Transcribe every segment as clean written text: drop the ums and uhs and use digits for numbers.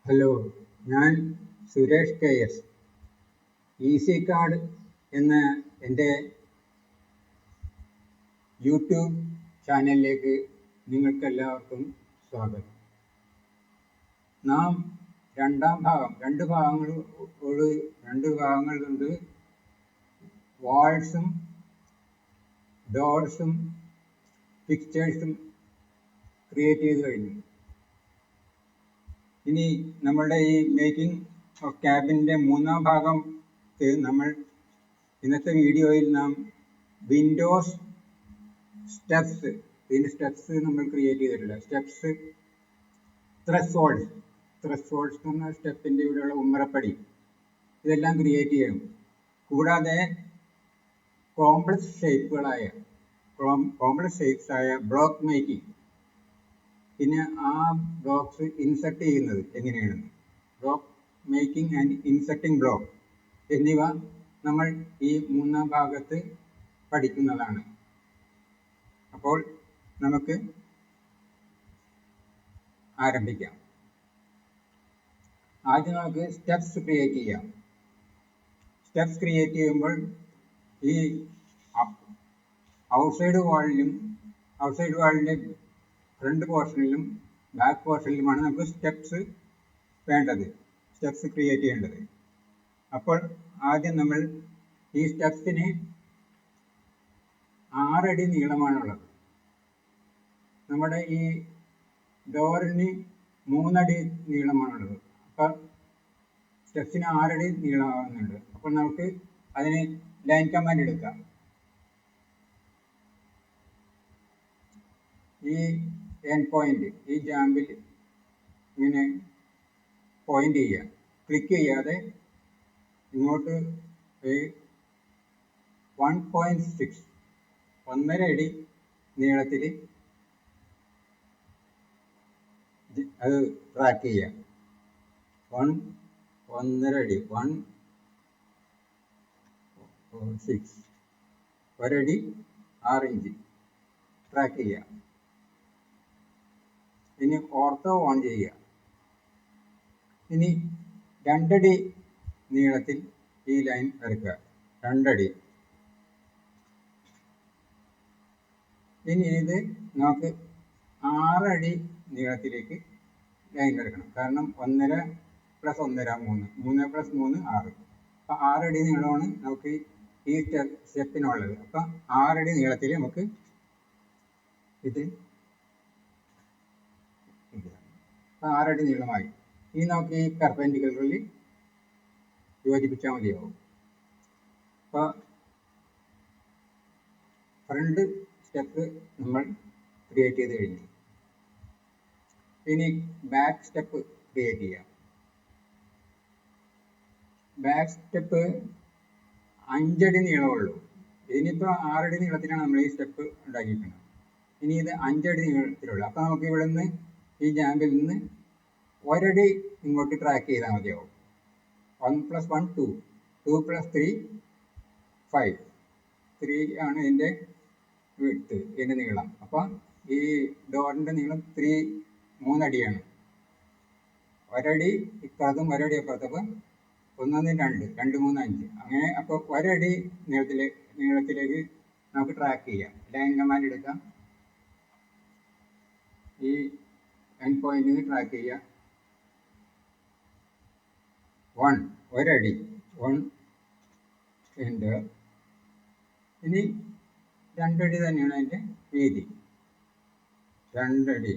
Hello, ഞാൻ Suresh KS. Easy card എന്ന എൻ്റെ യൂട്യൂബ് ചാനലിലേക്ക് നിങ്ങൾക്കെല്ലാവർക്കും സ്വാഗതം. നാം രണ്ട് ഭാഗങ്ങളുണ്ട്. വാൾസും ഡോർസും പിക്ചേഴ്സും ക്രിയേറ്റ് ചെയ്ത് കഴിഞ്ഞു. ഇനി നമ്മളുടെ ഈ മേക്കിംഗ് ഓഫ് ക്യാബിൻ്റെ മൂന്നാം ഭാഗം നമ്മൾ ഇന്നത്തെ വീഡിയോയിൽ നാം വിൻഡോസ് സ്റ്റെപ്സ്, ഇതിൻ്റെ സ്റ്റെപ്സ് നമ്മൾ ക്രിയേറ്റ് ചെയ്തിട്ടില്ല. സ്റ്റെപ്സ്, ത്രെഷോൾഡ്സ് എന്ന് പറഞ്ഞ സ്റ്റെപ്പിൻ്റെ ഇവിടെയുള്ള ഉമ്മറപ്പടി, ഇതെല്ലാം ക്രിയേറ്റ് ചെയ്യണം. കൂടാതെ കോംപ്ലക്സ് ഷേപ്സ് ആയ ബ്ലോക്ക് മേക്കിംഗ്, പിന്നെ ആ ബ്ലോക്സ് ഇൻസെർട്ട് ചെയ്യുന്നത് എങ്ങനെയാണ്, ബ്ലോക്ക് മേക്കിംഗ് ആൻഡ് ഇൻസെർട്ടിംഗ് ബ്ലോക്ക് എന്നിവ നമ്മൾ ഈ മൂന്നാം ഭാഗത്ത് പഠിക്കുന്നതാണ്. അപ്പോൾ നമുക്ക് ആരംഭിക്കാം. ആദ്യം നമുക്ക് സ്റ്റെപ്സ് ക്രിയേറ്റ് ചെയ്യാം. സ്റ്റെപ്സ് ക്രിയേറ്റ് ചെയ്യുമ്പോൾ ഈ ഔട്ട്സൈഡ് വാളിൻ്റെ ഫ്രണ്ട് പോർഷനിലും ബാക്ക് പോർഷനിലുമാണ് നമുക്ക് സ്റ്റെപ്സ് ക്രിയേറ്റ് ചെയ്യേണ്ടത്. അപ്പോൾ ആദ്യം നമ്മൾ ഈ സ്റ്റെപ്സിന് 6 അടി നീളമാണുള്ളത്. നമ്മുടെ ഈ ഡോറിന് 3 അടി നീളമാണുള്ളത്. അപ്പോൾ സ്റ്റെപ്സിന് 6 അടി നീളമാകുന്നുണ്ട്. അപ്പോൾ നമുക്ക് അതിന് ലൈൻ കമാൻഡ് എടുക്കാം. ഈ എൻഡ് പോയിന്റ്, ഈ ജാമ്പിൽ ഇങ്ങനെ പോയിന്റ് ചെയ്യുക, ക്ലിക്ക് ചെയ്യാതെ ഇങ്ങോട്ട് 1.6 1.5 അടി നീളത്തിൽ അത് ട്രാക്ക് ചെയ്യുക. 1.5 അടി 1.6 ഒരടി 6 ഇഞ്ച് ട്രാക്ക് ചെയ്യുക. ഇനി ഓർത്തോ ഓൺ ചെയ്യുക. ഇനി 2 അടി നീളത്തിൽ ഈ ലൈൻ വരയ്ക്കുക, 2 അടി. ഇനി ഇത് നമുക്ക് 6 അടി നീളത്തിലേക്ക് ലൈൻ വരയ്ക്കണം. കാരണം 1.5 + 1.5 3 + 3 6. അപ്പം 6 അടി നീളമാണ് നമുക്ക് ഈ സ്റ്റെപ്പിനുള്ളത്. അപ്പം 6 അടി നീളത്തിൽ നമുക്ക് ഇത് 6 അടി നീളമായി. ഇനി നമുക്ക് ഈ പെർപെൻഡിക്കുലറിൽ യോജിപ്പിച്ചാൽ മതിയാവും. അപ്പോൾ ഫ്രണ്ട് സ്റ്റെപ്പ് നമ്മൾ ക്രിയേറ്റ് ചെയ്ത് കഴിഞ്ഞു. ഇനി ബാക്ക് സ്റ്റെപ്പ് ക്രിയേറ്റ് ചെയ്യാം. ബാക്ക് സ്റ്റെപ്പ് 5 അടി നീളമുള്ളൂ. ഇതിനിപ്പോൾ 6 അടി നീളത്തിലാണ് നമ്മൾ ഈ സ്റ്റെപ്പ് ഉണ്ടാക്കിയിരിക്കുന്നത്. ഇനി ഇത് 5 അടി നീളത്തിലുള്ളൂ. അപ്പോൾ നമുക്ക് ഇവിടെ നിന്ന് ഈ ജാമ്പിൽ നിന്ന് 1 അടി ഇങ്ങോട്ട് ട്രാക്ക് ചെയ്താൽ മതിയാവും. 1 + 1 2, 2 + 3 5. 3 ആണ് ഇതിൻ്റെ വിഡ്ത്ത്, ഇതിൻ്റെ നീളം. അപ്പം ഈ ഡോറിൻ്റെ നീളം 3 അടിയാണ്. 1 അടി ഇപ്പുറത്തും 1 അടി അപ്പുറത്തും, 1 2 2 3 5 അങ്ങനെ. അപ്പോൾ 1 അടി നീളത്തിലേക്ക് നമുക്ക് ട്രാക്ക് ചെയ്യാം. ലൈൻ കമാൻഡ് എടുക്കാം. ഈ എൻഡ് പോയിന്റിൽ ട്രാക്ക് ചെയ്യുക. 1 അടി 1 എൻ്റർ. ഇനി 2 അടി തന്നെയാണ് അതിൻ്റെ വീതി. 2 അടി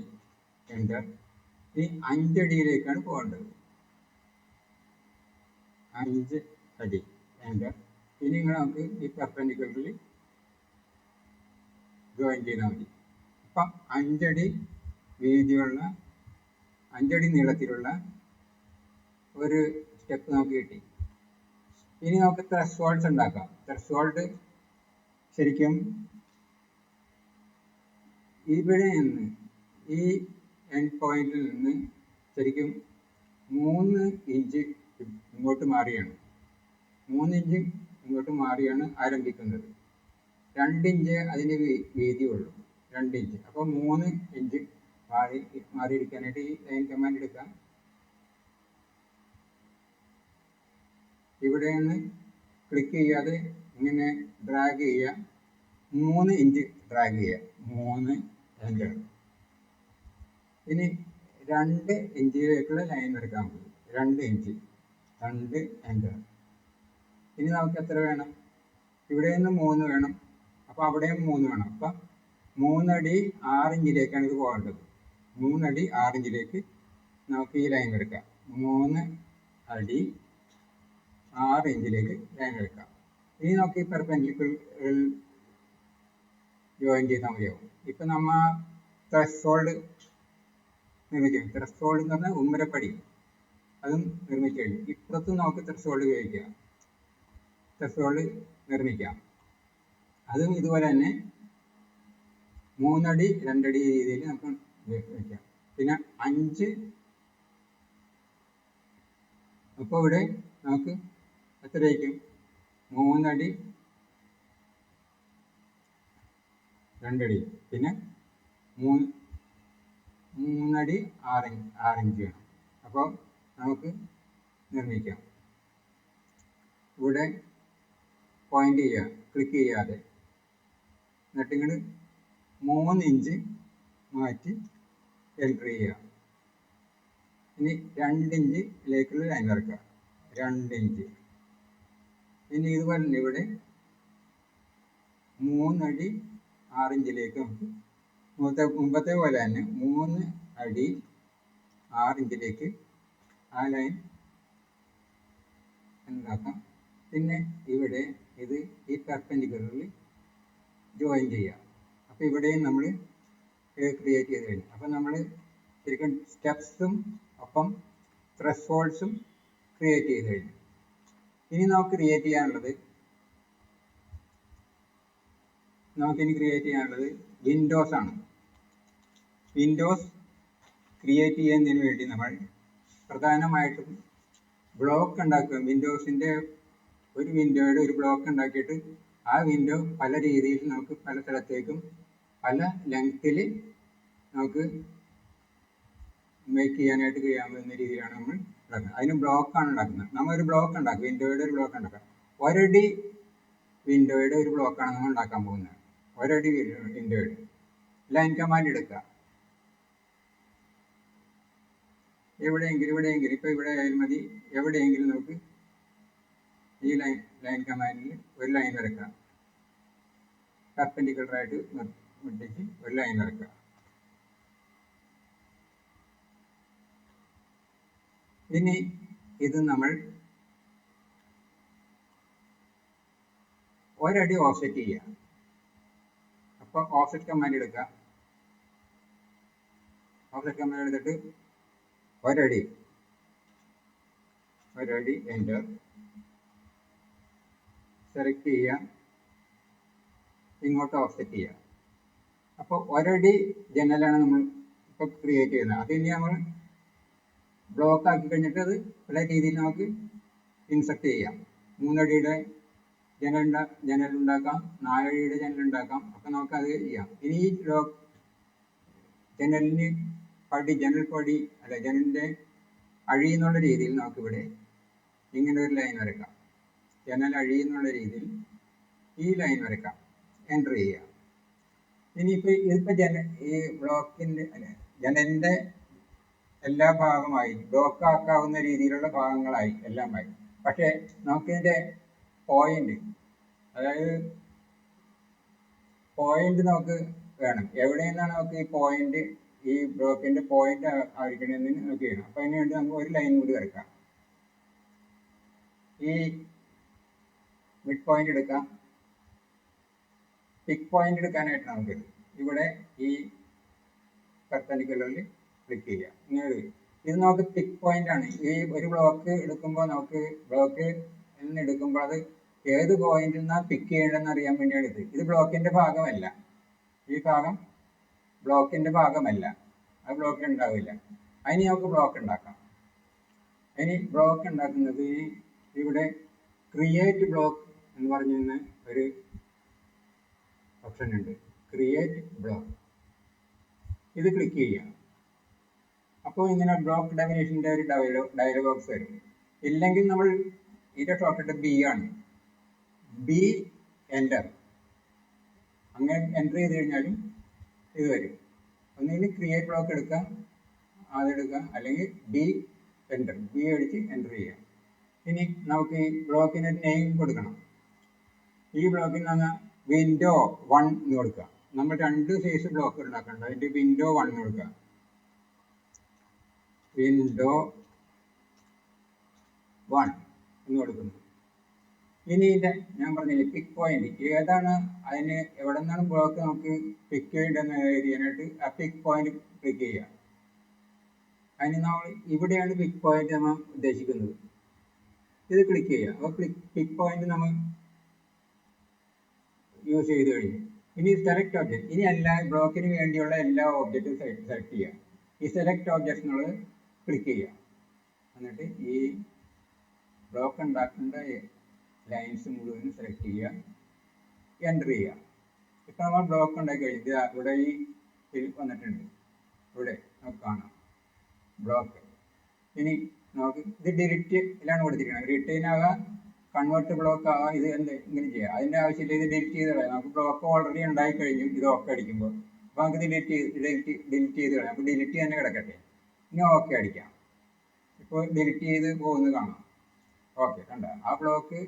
എൻ്റർ. ഈ 5 അടിയിലേക്കാണ് പോകേണ്ടത്. 5 അടി എൻ്റർ. ഇനി നമുക്ക് ഈ പെർപെൻഡിക്കുലറിൽ ജോയിൻ ചെയ്താൽ മതി. അപ്പം 5 അടി വീതിയുള്ള 5 അടി നീളത്തിലുള്ള ഒരു സ്റ്റെപ്പ് നമുക്ക് കിട്ടി. ഇനി നമുക്ക് ത്രെഷോൾഡ്സ് ഉണ്ടാക്കാം. ത്രെഷോൾഡ് ശരിക്കും ഇവിടെ നിന്ന് ഈ എൻഡ് പോയിന്റിൽ നിന്ന് ശരിക്കും 3 ഇഞ്ച് ഇങ്ങോട്ട് മാറിയാണ് 3 ഇഞ്ച് ഇങ്ങോട്ട് മാറിയാണ് ആരംഭിക്കുന്നത്. 2 ഇഞ്ച് അതിന് വീതിയുള്ളൂ, 2 ഇഞ്ച്. അപ്പോൾ 3 ഇഞ്ച് മാറിയിരിക്കാനായിട്ട് ഈ ലൈൻ കമാൻഡ് എടുക്കാം. ഇവിടെ നിന്ന് ക്ലിക്ക് ചെയ്യാതെ ഇങ്ങനെ ഡ്രാഗ് ചെയ്യുക, 3 ഇഞ്ച് ഡ്രാഗ് ചെയ്യുക, 3 എൻ്റർ. ഇനി 2 ഇഞ്ചിലേക്കുള്ള ലൈൻ വരയ്ക്കാൻ പോകും, 2 ഇഞ്ച്, 2 എൻ്റർ. ഇനി നമുക്ക് എത്ര വേണം? ഇവിടെ നിന്ന് 3 വേണം, അപ്പോൾ അവിടെയും 3 വേണം. അപ്പം 3 അടി 6 ഇഞ്ചിലേക്കാണ് ഇത് പോകേണ്ടത്. 3 അടി 6 ഇഞ്ചിലേക്ക് നമുക്ക് ഈ ലൈൻ വരയ്ക്കാം. 3 അടി 6 ഇഞ്ചിലേക്ക് ലൈൻ വരയ്ക്കാം. ഇനി നമുക്ക് ഈ പെർപെൻഡിക്കുലർ ജോയിൻ ചെയ്താൽ മതിയാവും. ഇപ്പം നമ്മൾ ത്രെഷോൾഡ് നിർമ്മിച്ചു. ത്രെഷോൾഡ് എന്ന് പറഞ്ഞാൽ ഉമ്മരപ്പടി, അതും നിർമ്മിച്ചു കഴിഞ്ഞു. ഇപ്പുറത്തും നമുക്ക് ത്രെഷോൾഡ് ഉപയോഗിക്കാം, ത്രെഷോൾഡ് നിർമ്മിക്കാം. അതും ഇതുപോലെ തന്നെ 3 അടി 2 അടി രീതിയിൽ നമുക്ക് വയ്ക്കാം. പിന്നെ 5, അപ്പോൾ ഇവിടെ നമുക്ക് എത്രയായിരിക്കും? 3 അടി 2 അടി, പിന്നെ 3 അടി 6 ഇഞ്ച് വേണം. അപ്പോൾ നമുക്ക് നിർമ്മിക്കാം. ഇവിടെ പോയിന്റ് ചെയ്യുക, ക്ലിക്ക് ചെയ്യാതെ, എന്നിട്ട് ഇങ്ങോട്ട് 3 ഇഞ്ച് മാറ്റി എൻ്റർ ചെയ്യുക. ഇനി 2 ഇഞ്ചിലേക്കുള്ള ലൈൻ വരയ്ക്കുക, 2 ഇഞ്ച്. ഇനി ഇതുപോലെ തന്നെ ഇവിടെ 3 അടി 6 ഇഞ്ചിലേക്ക് നമുക്ക് മുമ്പത്തെ പോലെ തന്നെ 3 അടി 6 ഇഞ്ചിലേക്ക് ആ ലൈൻ ഉണ്ടാക്കാം. പിന്നെ ഇവിടെ ഇത് ഈ പെർപെൻഡിക്കുലറിൽ ജോയിൻ ചെയ്യുക. അപ്പോൾ ഇവിടെയും നമ്മൾ ക്രിയേറ്റ് ചെയ്ത് കഴിഞ്ഞു. അപ്പോൾ നമ്മൾ ശരിക്കും സ്റ്റെപ്സും ഒപ്പം ത്രെഷോൾഡ്സും ക്രിയേറ്റ് ചെയ്ത് കഴിഞ്ഞു. ഇനി നമുക്ക് ക്രിയേറ്റ് ചെയ്യാനുള്ളത് വിൻഡോസ് ആണ്. വിൻഡോസ് ക്രിയേറ്റ് ചെയ്യുന്നതിന് വേണ്ടി നമ്മൾ പ്രധാനമായിട്ടും ബ്ലോക്ക് ഉണ്ടാക്കുക. വിൻഡോസിൻ്റെ ഒരു വിൻഡോയുടെ ഒരു ബ്ലോക്ക് ഉണ്ടാക്കിയിട്ട് ആ വിൻഡോ പല രീതിയിൽ നമുക്ക് പല സ്ഥലത്തേക്കും പല ലെങ്ത്തിൽ നമുക്ക് മേക്ക് ചെയ്യാനായിട്ട് കഴിയാവുന്ന രീതിയിലാണ് നമ്മൾ ഉണ്ടാക്കുന്നത്. അതിന് ബ്ലോക്കാണ് ഉണ്ടാക്കുന്നത്. നമ്മൾ ഒരു ബ്ലോക്ക് ഉണ്ടാക്കുക, വിൻഡോയുടെ ഒരു ബ്ലോക്ക് ഉണ്ടാക്കുക. ഒരടി വിൻഡോയുടെ ഒരു ബ്ലോക്കാണ് നമ്മൾ ഉണ്ടാക്കാൻ പോകുന്നത്. ഒരടി വിൻഡോയുടെ ലൈൻ കമാൻഡ് എടുക്കുക. എവിടെയെങ്കിലും ഇപ്പോൾ ഇവിടെ ആയാലും മതി, എവിടെയെങ്കിലും നമുക്ക് ഈ ലൈൻ കമാൻഡിൽ ഒരു ലൈൻ വരയ്ക്കാം. പെർപെൻഡിക്കുലറായിട്ട് മുട്ടിച്ച് ഒരു ലൈൻ വരയ്ക്കുക. ഇനി ഇത് നമ്മൾ ഒരടി ഓഫ്സെറ്റ് ചെയ്യുക. അപ്പോൾ ഓഫ്സെറ്റ് കമാൻഡ് എടുക്കുക. ഓഫ്സെറ്റ് കമാൻഡ് എടുത്തിട്ട് ഒരടി എൻ്റർ സെലക്ട് ചെയ്യുക, ഇങ്ങോട്ട് ഓഫ്സെറ്റ് ചെയ്യുക. അപ്പോൾ ഒരടി ജനലാണ് നമ്മൾ ഇപ്പോൾ ക്രിയേറ്റ് ചെയ്യുന്നത്. അത് ഇനി നമ്മൾ ബ്ലോക്ക് ആക്കി കഴിഞ്ഞിട്ട് അത് പല രീതിയിൽ നമുക്ക് ഇൻസെർട്ട് ചെയ്യാം. 3 അടിയുടെ ജനൽ ഉണ്ടാക്കാം, 4 അടിയുടെ ജനൽ ഉണ്ടാക്കാം. അപ്പോൾ നമുക്ക് അത് ചെയ്യാം. ഇനി ഈ ജനലിന് ജനലിൻ്റെ അഴി എന്നുള്ള രീതിയിൽ നമുക്കിവിടെ ഇങ്ങനെ ഒരു ലൈൻ വരയ്ക്കാം. ജനൽ അഴി എന്നുള്ള രീതിയിൽ ഈ ലൈൻ വരയ്ക്കാം, എൻ്റർ ചെയ്യുക. ഇനിയിപ്പോൾ ഇതിപ്പോൾ ഈ ബ്ലോക്കിൻ്റെ ജനലിൻ്റെ എല്ലാ ഭാഗമായി ബ്ലോക്ക് ആക്കാവുന്ന രീതിയിലുള്ള ഭാഗങ്ങളായി എല്ലാമായി. പക്ഷേ നമുക്കിതിൻ്റെ പോയിന്റ്, അതായത് പോയിന്റ് നമുക്ക് വേണം. എവിടെ നിന്നാണ് നമുക്ക് ഈ പോയിന്റ്, ഈ ബ്ലോക്കിൻ്റെ പോയിന്റ് ആയിരിക്കണമെന്ന് നമുക്ക് ചെയ്യണം. അപ്പോൾ അതിന് വേണ്ടി നമുക്ക് ഒരു ലൈൻ കൂടി വരയ്ക്കാം. ഈ മിഡ് പോയിന്റ് എടുക്കാം. പിക്ക് പോയിന്റ് എടുക്കാനായിട്ട് നമുക്ക് ഇവിടെ ഈ പെർപെൻഡിക്കുലറിൽ ക്ലിക്ക് ചെയ്യാം. ഇങ്ങനെ ഇത് നമുക്ക് പിക്ക് പോയിന്റ് ആണ്. ഈ ഒരു ബ്ലോക്ക് എടുക്കുമ്പോൾ നമുക്ക് ബ്ലോക്ക് എടുക്കുമ്പോൾ അത് ഏത് പോയിന്റിൽ നിന്നാണ് പിക്ക് ചെയ്യേണ്ടതെന്ന് അറിയാൻ വേണ്ടിയാണ് ഇത്. ഇത് ബ്ലോക്കിന്റെ ഭാഗമല്ല, ഈ ഭാഗം ബ്ലോക്കിന്റെ ഭാഗമല്ല, അത് ബ്ലോക്കിൽ ഉണ്ടാവില്ല. അതിന് നമുക്ക് ബ്ലോക്ക് ഉണ്ടാക്കാം. ഇനി ബ്ലോക്ക് ഉണ്ടാക്കുന്നത് ഇവിടെ ക്രിയേറ്റ് ബ്ലോക്ക് എന്ന് പറഞ്ഞിരുന്ന ഒരു ഓപ്ഷൻ ഉണ്ട്, ക്രിയേറ്റ് ബ്ലോക്ക്. ഇത് ക്ലിക്ക് ചെയ്യാം. അപ്പോൾ ഇങ്ങനെ ബ്ലോക്ക് ഡെഫിനേഷൻ്റെ ഒരു ഡയലോഗ് ബോക്സ് വരും. ഇല്ലെങ്കിൽ നമ്മൾ ഇതിന്റെ ഷോർട്ട്കട്ട് ബി ആണ്. B enter. അങ്ങനെ എൻ്റർ ചെയ്ത് കഴിഞ്ഞാലും ഇത് വരും. ഒന്നുകിൽ ക്രിയേറ്റ് ബ്ലോക്ക് എടുക്കാം, അതെടുക്കാം, അല്ലെങ്കിൽ ബി എൻ്റർ, ബി അടിച്ച് എൻ്റർ ചെയ്യാം. ഇനി നമുക്ക് ഈ ബ്ലോക്കിന് നെയിം കൊടുക്കണം. ഈ ബ്ലോക്കിൽ നിന്ന് വിൻഡോ 1 എന്ന് കൊടുക്കുക. നമ്മൾ 2 സൈസ് ബ്ലോക്ക് ഉണ്ടാക്കുന്നുണ്ട്. അതിന്റെ വിൻഡോ 1 എന്ന് കൊടുക്കുക. വിൻഡോ 1 എന്ന് കൊടുക്കുന്നു. ഇനി ഞാൻ പറഞ്ഞില്ലേ പിക്ക് പോയിന്റ്, ഏതാണ് അതിന് എവിടെ നിന്നാണ് ബ്ലോക്ക് നമുക്ക് പിക്ക് ചെയ്യേണ്ടതെന്ന് ചെയ്യാനായിട്ട് ആ പിക്ക് പോയിന്റ് ക്ലിക്ക് ചെയ്യുക. അതിന് നമ്മൾ ഇവിടെയാണ് പിക്ക് പോയിന്റ് നമ്മൾ ഉദ്ദേശിക്കുന്നത്. ഇത് ക്ലിക്ക് ചെയ്യുക. അപ്പോൾ പിക്ക് പോയിന്റ് നമ്മൾ യൂസ് ചെയ്ത് കഴിഞ്ഞു. ഇനി സെലക്ട് ഓബ്ജക്റ്റ്, ഇനി എല്ലാ ബ്ലോക്കിന് വേണ്ടിയുള്ള എല്ലാ ഓബ്ജക്റ്റും സെലക്ട് ചെയ്യുക. ഈ സെലക്ട് ഓബ്ജക്റ്റ് നമ്മൾ ക്ലിക്ക് ചെയ്യുക. എന്നിട്ട് ഈ ബ്ലോക്ക് ഉണ്ടാക്കേണ്ട ലൈൻസ് മുഴുവൻ സെലക്ട് ചെയ്യുക, എൻ്റർ ചെയ്യുക. ഇപ്പം നമ്മൾ ബ്ലോക്ക് ഉണ്ടാക്കി കഴിഞ്ഞു. ഇവിടെ ഈ വന്നിട്ടുണ്ട്, ഇവിടെ നമുക്ക് കാണാം ബ്ലോക്ക്. ഇനി നമുക്ക് ഇത് ഡിലീറ്റിലാണ് കൊടുത്തിരിക്കുന്നത്. റിട്ടേൺ ആകാം, കൺവേർട്ട് ബ്ലോക്ക് ആകാം, ഇത് ഇങ്ങനെ ചെയ്യാം. അതിൻ്റെ ആവശ്യമില്ല, ഇത് ഡിലീറ്റ് ചെയ്ത് കളയാം. നമുക്ക് ബ്ലോക്ക് ഓൾറെഡി ഉണ്ടായി കഴിഞ്ഞു ഇത് ഓക്കെ അടിക്കുമ്പോൾ. അപ്പോൾ നമുക്ക് ഡിലീറ്റ് ചെയ്ത് കളയാം. അപ്പോൾ ഡിലീറ്റ് തന്നെ കിടക്കട്ടെ. ഇനി ഓക്കെ അടിക്കാം. ഇപ്പോൾ ഡിലീറ്റ് ചെയ്ത് പോകുന്നത് കാണാം. ഓക്കെ, കണ്ട ആ ബ്ലോക്ക്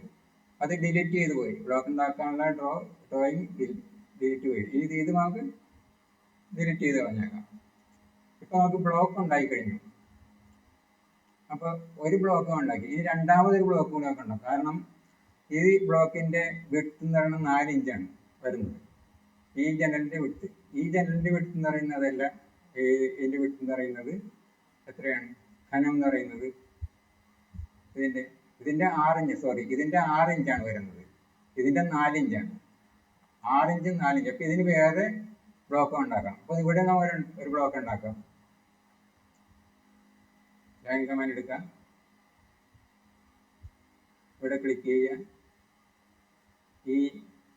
അത് ഡിലീറ്റ് ചെയ്ത് പോയി. ബ്ലോക്ക് ഉണ്ടാക്കാനുള്ള ഡ്രോയിങ് ഡിലീറ്റ് പോയി. ഇത് നമുക്ക് ഡിലീറ്റ് ചെയ്ത് കളഞ്ഞേക്കാം. ഇപ്പോൾ നമുക്ക് ബ്ലോക്ക് ഉണ്ടായി കഴിഞ്ഞു. അപ്പോൾ ഒരു ബ്ലോക്ക് ഉണ്ടാക്കി. ഇനി രണ്ടാമതൊരു ബ്ലോക്ക് കൂടെ ഉണ്ടാക്കണം. കാരണം ഈ ബ്ലോക്കിന്റെ വിഡ്ത്ത് എന്ന് പറയുന്നത് 4 ഇഞ്ചാണ് വരുന്നത്. ഈ ജനലിന്റെ വിഡ്ത്ത് എന്ന് പറയുന്നതല്ല, ഇതിന്റെ വിഡ്ത്ത് എന്ന് പറയുന്നത് എത്രയാണ്? ഘനം എന്ന് പറയുന്നത് ഇതിന്റെ 6 ഇഞ്ച്, സോറി, ഇതിന്റെ 6 ഇഞ്ചാണ് വരുന്നത്. ഇതിന്റെ 4 ഇഞ്ചാണ്. 6 ഇഞ്ചും 4 ഇഞ്ച്. അപ്പൊ ഇതിന് വേറെ ബ്ലോക്ക് ഉണ്ടാക്കാം. അപ്പൊ ഇവിടെ നമ്മൾ ഒരു ബ്ലോക്ക് ഉണ്ടാക്കാം. ലൈൻ കമാൻഡ് എടുക്കാം, ഇവിടെ ക്ലിക്ക് ചെയ്യുക, ഈ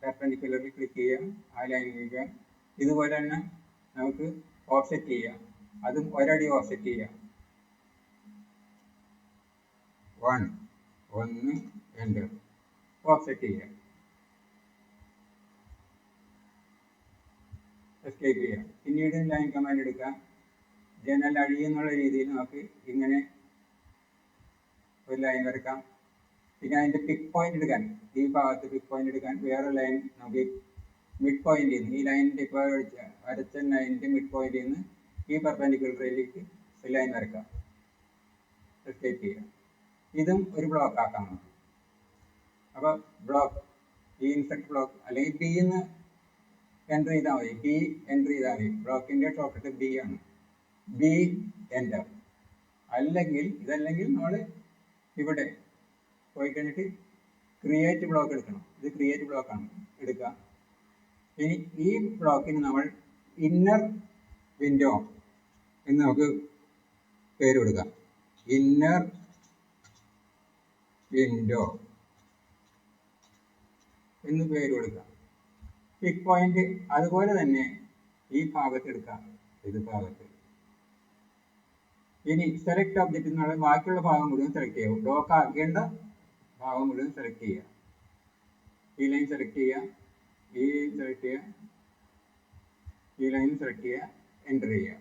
പെർപെൻഡിക്കുലറിൽ ക്ലിക്ക് ചെയ്യുക, ആ ലൈൻ ചെയ്യുക. ഇതുപോലെ തന്നെ നമുക്ക് ഓഫ്സെറ്റ് ചെയ്യാം. അതും ഒരടി ഓഫ്സെറ്റ് ചെയ്യാം. 1 എൻ്റർ ഓഫ്സെറ്റ് ചെയ്യുക, എസ്കേപ്പ് ചെയ്യുക. പിന്നീട് ലൈൻ കമാൻഡ് എടുക്കാം. ജനൽ അഴിയെന്നുള്ള രീതിയിൽ നമുക്ക് ഇങ്ങനെ ഒരു ലൈൻ വരക്കാം. പിന്നെ അതിൻ്റെ പിക്ക് പോയിന്റ് എടുക്കാൻ, ഈ ഭാഗത്ത് പിക്ക് പോയിന്റ് എടുക്കാൻ വേറെ ലൈൻ നമുക്ക് മിഡ് പോയിന്റിൽ നിന്ന്, ഈ ലൈനിൻ്റെ ഇപ്പോൾ വരച്ച ലൈനിൻ്റെ മിഡ് പോയിന്റിൽ നിന്ന് ഈ പെർപെൻഡിക്കുലറിലേക്ക് ഒരു ലൈൻ വരക്കാം, എസ്കേപ്പ് ചെയ്യുക. ഇതും ഒരു ബ്ലോക്ക് ആക്കാം നമുക്ക്. അപ്പോൾ ബ്ലോക്ക്, ഈ ഇൻസെർട്ട് ബ്ലോക്ക് അല്ലെങ്കിൽ ബി എന്ന് എൻ്റർ ചെയ്താൽ മതി. ബി എൻ്റർ ചെയ്താൽ മതി. ബ്ലോക്കിൻ്റെ ഷോർട്ട്കട്ട് ബി ആണ്. B enter. ഇതല്ലെങ്കിൽ നമ്മൾ ഇവിടെ പോയി കഴിഞ്ഞിട്ട് ക്രിയേറ്റ് ബ്ലോക്ക് എടുക്കണം. ഇത് ക്രിയേറ്റ് ബ്ലോക്കാണ്, എടുക്കുക. ഇനി ഈ ബ്ലോക്കിന് നമ്മൾ ഇന്നർ വിൻഡോ എന്ന് നമുക്ക് പേര് കൊടുക്കാം. ഇന്നർ വിൻഡോ എന്ന് പേര് കൊടുക്കാം. പിക്ക് പോയിന്റ് അതുപോലെ തന്നെ ഈ ഭാഗത്ത് എടുക്കാം, ഇത് ഭാഗത്ത്. ഇനി സെലക്ട് ഒബ്ജക്റ്റ് എന്നുള്ള ബാക്കിയുള്ള ഭാഗം മുഴുവൻ സെലക്ട് ചെയ്യുക. ബ്ലോക്ക് ആക്കേണ്ട ഭാഗം മുഴുവൻ സെലക്ട് ചെയ്യുക. ഈ ലൈൻ സെലക്ട് ചെയ്യുക, ഈ സെലക്ട് ചെയ്യുക, ഈ ലൈൻ സെലക്ട് ചെയ്യുക, എൻ്റർ ചെയ്യുക.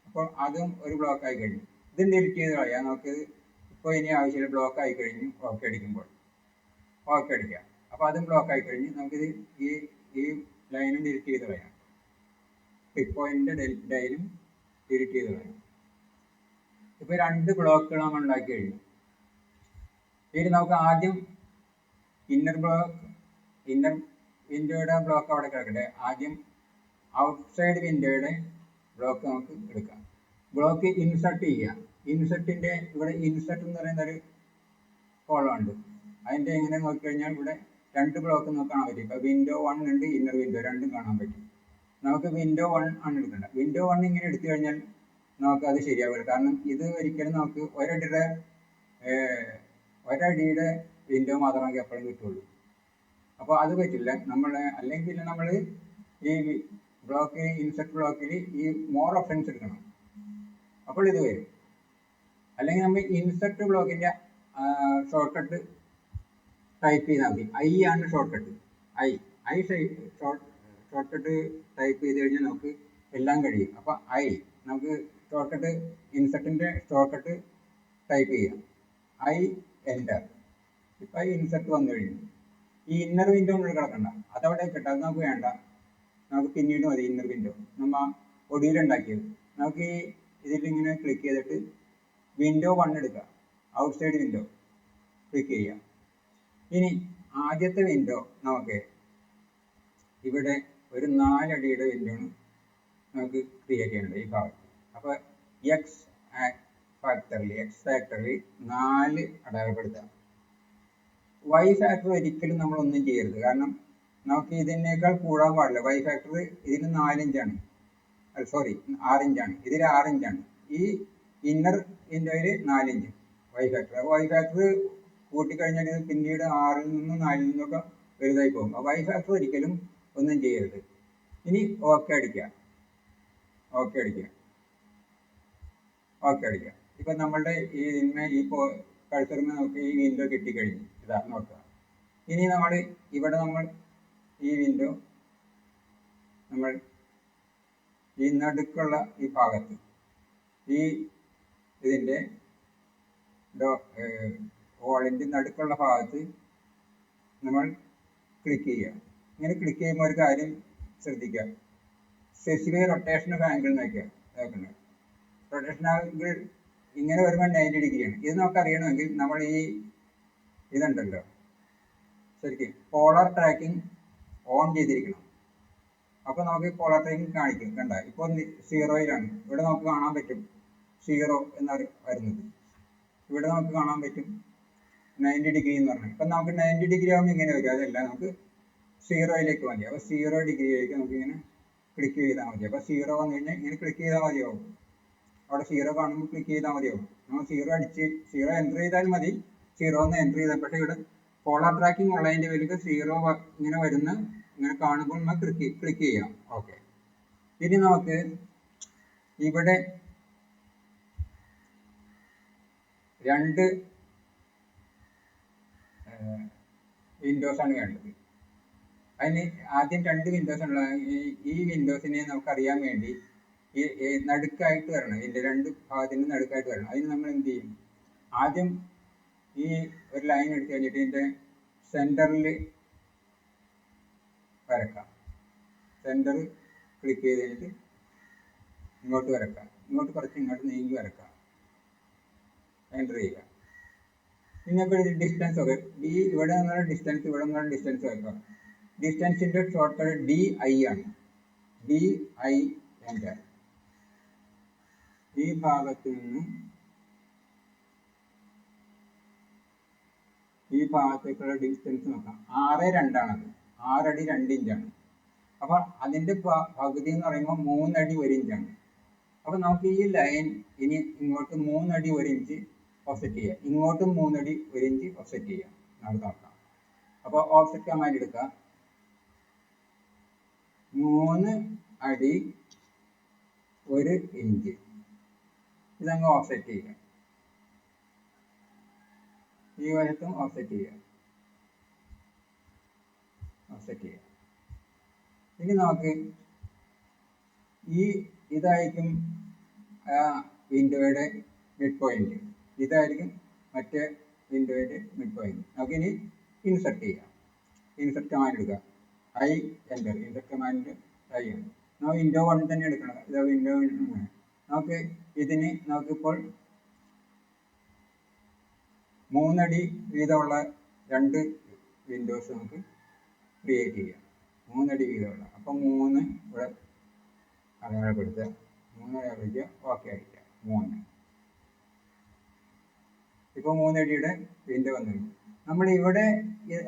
അപ്പോൾ അതും ഒരു ബ്ലോക്ക് ആയി കഴിഞ്ഞു. ഇതും ഡിലീറ്റ് ചെയ്ത് കളയാം. നമുക്ക് ഇപ്പോൾ ഇനി ആവശ്യമില്ല, ബ്ലോക്ക് ആയി കഴിഞ്ഞു. ഓക്കെ അടിക്കുമ്പോൾ ഓക്കെ അടിക്കുക. അപ്പോൾ അതും ബ്ലോക്ക് ആയി കഴിഞ്ഞു. നമുക്കിത് ഈ ലൈനും ഡിലീറ്റ് ചെയ്ത് കളയാം. പിക്ക് പോയിന്റിന്റെ ലൈനും ഡിലീറ്റ് ചെയ്ത് കളയാം. ഇപ്പോൾ 2 ബ്ലോക്കുകൾ നമ്മൾ ഉണ്ടാക്കി കഴിഞ്ഞു. ഇനി നമുക്ക് ആദ്യം ഇന്നർ വിൻഡോയുടെ ബ്ലോക്ക് അവിടെ കിടക്കട്ടെ. ആദ്യം ഔട്ട്സൈഡ് വിൻഡോയുടെ ബ്ലോക്ക് നമുക്ക് എടുക്കാം. ബ്ലോക്ക് ഇൻസർട്ട് ചെയ്യുക. ഇൻസർട്ടിന്റെ ഇവിടെ ഇൻസർട്ട് എന്ന് പറയുന്ന ഒരു കോളം ഉണ്ട്. അതിന്റെ എങ്ങനെ നോക്കിക്കഴിഞ്ഞാൽ ഇവിടെ 2 ബ്ലോക്ക് നമുക്ക് കാണാൻ പറ്റും. ഇപ്പോൾ വിൻഡോ 1 ഉണ്ട്, ഇന്നർ വിൻഡോ, രണ്ടും കാണാൻ പറ്റും. നമുക്ക് വിൻഡോ 1 ആണ് എടുക്കേണ്ടത്. വിൻഡോ 1 ഇങ്ങനെ എടുത്തു കഴിഞ്ഞാൽ നമുക്കത് ശരിയാവില്ല. കാരണം ഇത് ഒരിക്കലും നമുക്ക് ഒരടിയുടെ വിൻഡോ മാത്രമേ എപ്പോഴും കിട്ടുള്ളൂ. അപ്പോൾ അത് പറ്റില്ല. അല്ലെങ്കിൽ നമ്മൾ ഈ ബ്ലോക്ക് ഇൻസെർട്ട് ബ്ലോക്കിൽ ഈ മോർ ഓപ്ഷൻസ് എടുക്കണം. അപ്പോൾ ഇത് വരും. അല്ലെങ്കിൽ നമ്മൾ ഇൻസെർട്ട് ബ്ലോക്കിന്റെ ഷോർട്ട് കട്ട് ടൈപ്പ് ചെയ്താൽ മതി. ഐ ആണ് short cut. I short cut type ചെയ്ത് കഴിഞ്ഞാൽ നമുക്ക് എല്ലാം കഴിയും. അപ്പോൾ നമുക്ക് ഷോർട്ട് കട്ട് ഇൻസെർട്ടിൻ്റെ ഷോർട്ട് കട്ട് ടൈപ്പ് ചെയ്യാം. എൻ്റർ. ഇപ്പം ഇൻസെർട്ട് വന്നു കഴിഞ്ഞു. ഈ ഇന്നർ വിൻഡോ നമ്മൾ കിടക്കണ്ട, അതവിടെ കിട്ടാം, അത് നമുക്ക് വേണ്ട, നമുക്ക് പിന്നീട് മതി. ഇന്നർ വിൻഡോ നമ്മൾ ഒടുവിലുണ്ടാക്കിയത്. നമുക്ക് ഈ ഇതിലിങ്ങനെ ക്ലിക്ക് ചെയ്തിട്ട് വിൻഡോ 1 എടുക്കുക, ഔട്ട്സൈഡ് വിൻഡോ ക്ലിക്ക് ചെയ്യാം. ഇനി ആദ്യത്തെ വിൻഡോ നമുക്ക് ഇവിടെ ഒരു 4 അടിയുടെ വിൻഡോ ആണ് നമുക്ക് ക്രിയേറ്റ് ചെയ്യേണ്ടത് ഈ ഭാഗത്ത്. അപ്പോൾ എക്സ് ഫാക്ടറിൽ 4 അടയാളപ്പെടുത്താം. വൈ ഫാക്ടർ ഒരിക്കലും നമ്മളൊന്നും ചെയ്യരുത്, കാരണം നമുക്ക് ഇതിനേക്കാൾ കൂടാൻ പാടില്ല. വൈ ഫാക്ടർ ഇതിന് 4 ഇഞ്ചാണ്, സോറി 6 ഇഞ്ചാണ്, ഇതിൽ 6 ഇഞ്ചാണ്. ഈ ഇന്നർ വിൻഡോയിൽ 4 ഇഞ്ച് വൈ ഫാക്ടർ കൂട്ടിക്കഴിഞ്ഞാൽ ഇത് പിന്നീട് 6-ൽ നിന്നും 4-ൽ നിന്നൊക്കെ വലുതായി പോകും. വൈ ഫാക്ടർ ഒരിക്കലും ഒന്നും ചെയ്യരുത്. ഇനി ഓക്കെ അടിക്കുക. ഇപ്പം നമ്മളുടെ ഈ കഴ്സറിന് നമുക്ക് ഈ വിൻഡോ കിട്ടിക്കഴിഞ്ഞു. ഇതാ നോക്കുക. ഇനി നമ്മൾ ഈ വിൻഡോ നമ്മൾ ഈ നടുക്കുള്ള ഈ ഭാഗത്ത് ഇതിൻ്റെ വാളിൻ്റെ നടുക്കുള്ള ഭാഗത്ത് നമ്മൾ ക്ലിക്ക് ചെയ്യുക. ഇങ്ങനെ ക്ലിക്ക് ചെയ്യുമ്പോൾ ഒരു കാര്യം ശ്രദ്ധിക്കുക, സ്പെസിഫൈ റൊട്ടേഷൻ ഓഫ് ആംഗിൾ നോക്കുന്നത്. റൊട്ടേഷൻ ആംഗിൾ ഇങ്ങനെ വരുമ്പോൾ 90 ഡിഗ്രിയാണ്. ഇത് നമുക്ക് അറിയണമെങ്കിൽ നമ്മൾ ഇതുണ്ടല്ലോ, ശരിക്കും പോളാർ ട്രാക്കിംഗ് ഓൺ ചെയ്തിരിക്കണം. അപ്പോൾ നമുക്ക് പോളാർ ട്രാക്കിംഗ് കാണിക്കും. കണ്ട, ഇപ്പോൾ 0-യിലാണ്. ഇവിടെ നമുക്ക് കാണാൻ പറ്റും 0 എന്നാണ് വരുന്നത്. ഇവിടെ നമുക്ക് കാണാൻ പറ്റും 90 ഡിഗ്രി എന്ന് പറഞ്ഞാൽ. ഇപ്പം നമുക്ക് 90 ഡിഗ്രി ആകുമ്പോൾ ഇങ്ങനെ വരും. അതല്ല, നമുക്ക് 0-യിലേക്ക് മതി. അപ്പോൾ 0 ഡിഗ്രിയിലേക്ക് നമുക്ക് ഇങ്ങനെ ക്ലിക്ക് ചെയ്താൽ മതി. അപ്പോൾ 0 വന്നു കഴിഞ്ഞാൽ ഇങ്ങനെ ക്ലിക്ക് ചെയ്താൽ മതിയാവും. അവിടെ 0 കാണുമ്പോൾ ക്ലിക്ക് ചെയ്താൽ മതിയാവും. നമ്മൾ 0 എൻ്റർ ചെയ്താൽ മതി. 0 എന്ന് എൻ്റർ ചെയ്താൽ, പക്ഷേ ഇവിടെ പോളാർ ട്രാക്കിംഗ് ഉള്ളതിൻ്റെ പേരിൽ 0 ഇങ്ങനെ കാണുമ്പോൾ നമ്മൾ ക്ലിക്ക് ചെയ്യാം. ഓക്കെ. ഇനി നമുക്ക് ഇവിടെ 2 വിൻഡോസാണ് വേണ്ടത്. അതിന് ആദ്യം 2 വിൻഡോസ് ഉള്ള ഈ വിൻഡോസിനെ നമുക്കറിയാൻ വേണ്ടി ഈ നടുക്കായിട്ട് വരണം. ഇതിൻ്റെ 2 ഭാഗത്തിൻ്റെ നടുക്കായിട്ട് വരണം. അതിന് നമ്മൾ എന്ത് ചെയ്യും? ആദ്യം ഈ ഒരു ലൈൻ എടുത്ത് കഴിഞ്ഞിട്ട് ഇതിൻ്റെ സെൻറ്ററിൽ വരക്കാം. സെൻറ്റർ ക്ലിക്ക് ചെയ്ത് കഴിഞ്ഞിട്ട് ഇങ്ങോട്ട് വരക്കാം. ഇങ്ങോട്ട് കുറച്ച് ഇങ്ങോട്ട് നീങ്ങി വരക്കാം. എൻ്റർ ചെയ്യുക. നിങ്ങൾക്ക് ഡിസ്റ്റൻസ് ഒക്കെ ഇവിടെ നിന്നുള്ള ഡിസ്റ്റൻസ്, ഇവിടെ നിന്നുള്ള ഡിസ്റ്റൻസ് വെക്കാം. ഡിസ്റ്റൻസിൻ്റെ ഷോർട്ട് കട്ട് DI ആണ്. DI enter. ഈ ഭാഗത്ത് നിന്ന് ഈ ഭാഗത്തേക്കുള്ള ഡിസ്റ്റൻസ് നോക്കാം. 6 ആണത്. 6 അടി 2 ഇഞ്ചാണ്. അപ്പോൾ അതിൻ്റെ പകുതി എന്ന് പറയുമ്പോൾ 3 അടി 1 ഇഞ്ചാണ്. അപ്പോൾ നമുക്ക് ഈ ലൈൻ ഇനി ഇങ്ങോട്ട് 3 അടി 1 ഇഞ്ച് ഓഫ്സെറ്റ് ചെയ്യാം. ഇങ്ങോട്ടും 3 അടി 1 ഇഞ്ച് ഓഫ്സെറ്റ് ചെയ്യാം. നമുക്ക് നോക്കാം. അപ്പോൾ ഓഫ്സെറ്റ് കമാൻഡ് എടുക്കുക. 3 അടി 1 ഇഞ്ച് ഇതങ്ങ് ഓഫ്സെറ്റ് ചെയ്യുക. ഈ വശത്തും ഓഫ്സെറ്റ് ചെയ്യുക. ഇനി നമുക്ക് ഇതായിരിക്കും വിൻഡോയുടെ മിഡ് പോയിന്റ്. ഇതായിരിക്കും മറ്റേ വിൻഡോയുടെ മിഡ് പോയിന്റ്. നമുക്കിനി ഇൻസെർട്ട് ചെയ്യാം. ഇൻസെർട്ട് കമാൻഡ് എടുക്കുക. എൻ്റർ. ഇൻസെർട്ട് കമാൻഡ് ആണ്. നമ്മൾ വിൻഡോ 1 തന്നെ എടുക്കണം. ഇത് വിൻഡോ നമുക്കിപ്പോൾ 3 അടി വീതമുള്ള 2 വിൻഡോസ് നമുക്ക് ക്രിയേറ്റ് ചെയ്യാം. 3 അടി വീതമുള്ള. അപ്പം 3 ഇവിടെ അടയാളപ്പെടുത്തുക. 3 അടയാളപ്പെടുത്തുക. ഓക്കെ അടിക്കുക. 3. ഇപ്പോൾ 3 അടിയുടെ വിൻഡോ വന്നിട്ടുണ്ട്. നമ്മൾ ഇവിടെ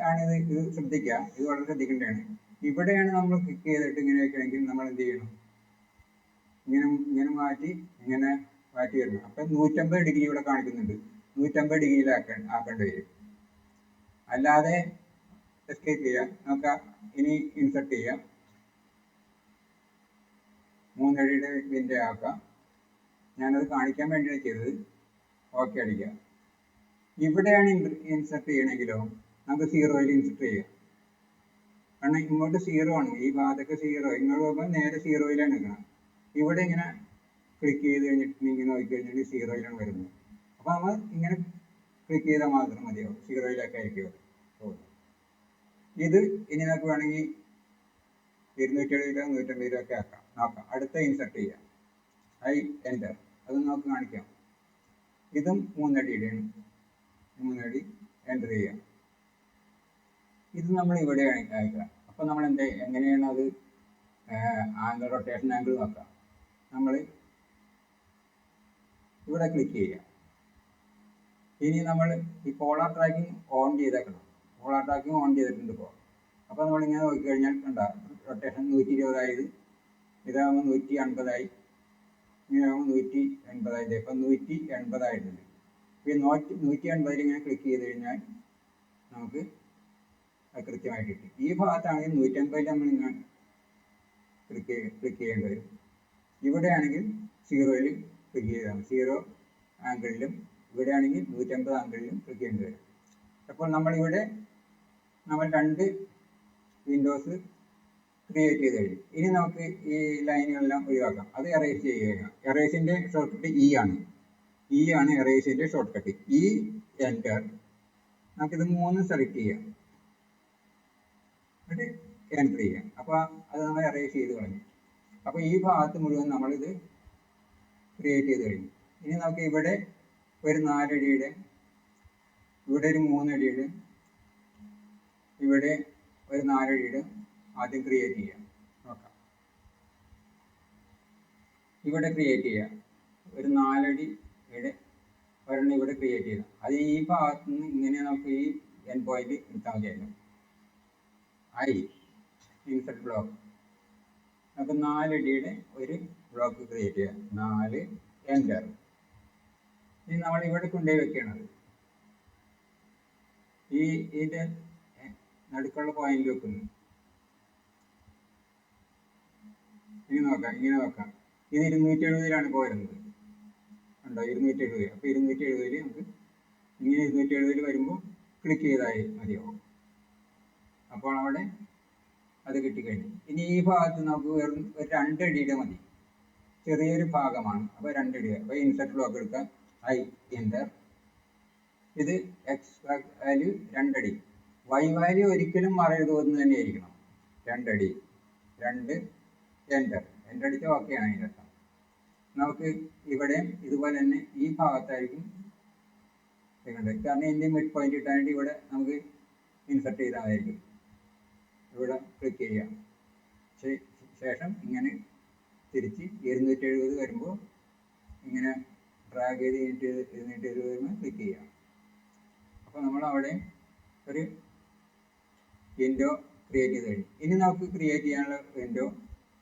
ആണ് ഇത് ശ്രദ്ധിക്കുക. ഇത് വളരെ ശ്രദ്ധിക്കേണ്ടതാണ്. ഇവിടെയാണ് നമ്മൾ ക്ലിക്ക് ചെയ്തിട്ട് ഇങ്ങനെ വെക്കണമെങ്കിൽ നമ്മൾ എന്ത് ചെയ്യണം? ഇങ്ങനെ മാറ്റി വരണം. അപ്പം 150 ഡിഗ്രി ഇവിടെ കാണിക്കുന്നുണ്ട്. 150 ഡിഗ്രിയിൽ ആക്കേണ്ടി വരും. അല്ലാതെ എസ്കേപ്പ് ചെയ്യാം. നമുക്ക് ഇനി ഇൻസെർട്ട് ചെയ്യാം. 3 അടിയുടെ വിൻഡോ ആക്കാം. ഞാനത് കാണിക്കാൻ വേണ്ടിയാണ് ചെയ്തത്. ഓക്കെ അടിക്കുക. ഇവിടെയാണ് ഇൻസെർട്ട് ചെയ്യണമെങ്കിലോ നമുക്ക് സീറോയിൽ ഇൻസെർട്ട് ചെയ്യാം. കാരണം ഇങ്ങോട്ട് സീറോ ആണ്, ഈ ഭാഗത്തൊക്കെ സീറോ, ഇങ്ങോട്ട് പോകുമ്പോൾ നേരെ സീറോയിലാണ് നിൽക്കണം. ഇവിടെ ഇങ്ങനെ ക്ലിക്ക് ചെയ്ത് കഴിഞ്ഞിട്ട് ഇങ്ങനെ നോക്കി കഴിഞ്ഞിട്ട് സീറോയിലാണ് വരുന്നത്. അപ്പോൾ നമ്മൾ ഇങ്ങനെ ക്ലിക്ക് ചെയ്താൽ മാത്രം മതിയാവും, സീറോയിലൊക്കെ ആയിരിക്കും പോകുന്നത്. ഇത് ഇനി നമുക്ക് വേണമെങ്കിൽ 270 രൂപ 150 രൂപ ഒക്കെ ആക്കാം. നോക്കാം, അടുത്ത ഇൻസെർട്ട് ചെയ്യാം. എൻ്റർ, അത് നമുക്ക് കാണിക്കാം. ഇതും 3 അടിയുടെയാണ്, 3 അടി എൻ്റർ ചെയ്യാം. ഇത് നമ്മൾ ഇവിടെയാണ് അയക്കുക. അപ്പോൾ നമ്മൾ എങ്ങനെയാണ് അത് ആംഗിൾ, റൊട്ടേഷൻ ആംഗിൾ നോക്കാം. നമ്മൾ ഇവിടെ ക്ലിക്ക് ചെയ്യാം. ഇനി നമ്മൾ ഈ പോളാർ ട്രാക്കിംഗ് ഓൺ ചെയ്തേക്കണം. പോളാർ ട്രാക്കിംഗ് ഓൺ ചെയ്തിട്ടുണ്ട് ഇപ്പോൾ. അപ്പോൾ നമ്മളിങ്ങനെ നോക്കിക്കഴിഞ്ഞാൽ കണ്ട റൊട്ടേഷൻ 120 ആയത്, ഇതാകുമ്പോൾ 150 ആയി, ഇങ്ങനെ ആകുമ്പോൾ 180 ആയിട്ട്, ഇപ്പം 180 ആയിട്ടുണ്ട്. ഈ 180 ഇങ്ങനെ ക്ലിക്ക് ചെയ്ത് കഴിഞ്ഞാൽ നമുക്ക് കൃത്യമായിട്ട് കിട്ടി. ഈ ഭാഗത്താണെങ്കിൽ 150 നമ്മൾ ഇങ്ങനെ ക്ലിക്ക് ചെയ്യേണ്ടി വരും. ഇവിടെയാണെങ്കിൽ സീറോയിൽ ക്ലിക്ക് ചെയ്താൽ മതി, സീറോ ആംഗിളിലും. ഇവിടെയാണെങ്കിൽ 150 ആംഗിളിലും ക്ലിക്ക് ചെയ്യേണ്ടി വരും. അപ്പോൾ നമ്മൾ 2 വിൻഡോസ് ക്രിയേറ്റ് ചെയ്ത് കഴിഞ്ഞു. ഇനി നമുക്ക് ഈ ലൈനുകളെല്ലാം ഒഴിവാക്കാം. അത് എറേസ് ചെയ്യുക. എറേസിൻ്റെ ഷോർട്ട് കട്ട് ഇ ആണ് എറേസിൻ്റെ ഷോർട്ട് കട്ട്. എൻ്റർ. നമുക്കിത് 3 സെലക്ട് ചെയ്യാം, എന്നിട്ട് എൻ്റർ ചെയ്യാം. അപ്പോൾ അത് നമ്മൾ എറേസ് ചെയ്ത് കളഞ്ഞു. അപ്പോൾ ഈ ഭാഗത്ത് മുഴുവൻ നമ്മളിത് ക്രിയേറ്റ് ചെയ്ത് കഴിഞ്ഞു. ഇനി നമുക്ക് ഇവിടെ ഒരു 4 അടിയുടെ, ഇവിടെ ഒരു 3 അടിയുടെ, ഇവിടെ ഒരു 4 അടിയുടെ ആദ്യം ക്രിയേറ്റ് ചെയ്യാം. നോക്കാം, ഇവിടെ ക്രിയേറ്റ് ചെയ്യാം. ഒരു 4 അടിയുടെ ഒരെണ്ണം ഇവിടെ ക്രിയേറ്റ് ചെയ്യാം. അത് ഈ ഭാഗത്ത് നിന്ന് ഇങ്ങനെ നമുക്ക് ഈ എൻഡ് പോയിന്റ് എടുത്താൽ മതിയായിരുന്നു. ഇൻസെർട്ട് ബ്ലോക്ക്, നമുക്ക് 4 അടിയുടെ ഒരു ബ്ലോക്ക് ക്രിയേറ്റ് ചെയ്യാം. 4 എൻ്റർ. ഇനി നമ്മൾ ഇവിടെ കൊണ്ടുപോയി വെക്കുകയാണത്. ഇതിൻ്റെ നടുക്കുള്ള പോയിന്റ് വെക്കുന്നു. ഇങ്ങനെ നോക്കാം. ഇത് 270 പോരുന്നത് ഉണ്ടോ, 270. അപ്പോൾ 270 നമുക്ക് ഇങ്ങനെ 270 വരുമ്പോൾ ക്ലിക്ക് ചെയ്താൽ മതിയാവും. അപ്പോൾ അവിടെ അത് കിട്ടിക്കഴിഞ്ഞു. ഇനി ഈ ഭാഗത്ത് നമുക്ക് വെറും ഒരു 2 അടിയുടെ മതി, ചെറിയൊരു ഭാഗമാണ്. അപ്പോൾ 2 അടി. അപ്പോൾ ഇൻസെർട്ട് ബ്ലോക്ക് എടുക്കാം. എൻ്റർ. ഇത് എക്സ് വാല്യൂ 2 അടി, വൈ വാല്യൂ ഒരിക്കലും മറയരുതെന്ന് തന്നെ ആയിരിക്കണം. 2 അടി, 2 എൻ്റർ. എൻ്റർ അടിച്ചാൽ ഓക്കെയാണ് അതിൻ്റെ അർത്ഥം. നമുക്ക് ഇവിടെ ഇതുപോലെ തന്നെ ഈ ഭാഗത്തായിരിക്കും ചെയ്യേണ്ടത്. കാരണം ഇതിൻ്റെ മിഡ് പോയിന്റ് കിട്ടാനായിട്ട് ഇവിടെ നമുക്ക് ഇൻസെർട്ട് ചെയ്താൽ മതിയായിരിക്കും. ഇവിടെ ക്ലിക്ക് ചെയ്യാം. ശേഷം ഇങ്ങനെ തിരിച്ച് 270 വരുമ്പോൾ ഇങ്ങനെ ഡ്രാഗ് ചെയ്ത് 270 വരുമ്പോൾ ക്ലിക്ക് ചെയ്യാം. അപ്പോൾ നമ്മൾ അവിടെ ഒരു വിൻഡോ ക്രിയേറ്റ് ചെയ്ത് കഴിഞ്ഞു. ഇനി നമുക്ക് ക്രിയേറ്റ് ചെയ്യാനുള്ള വിൻഡോ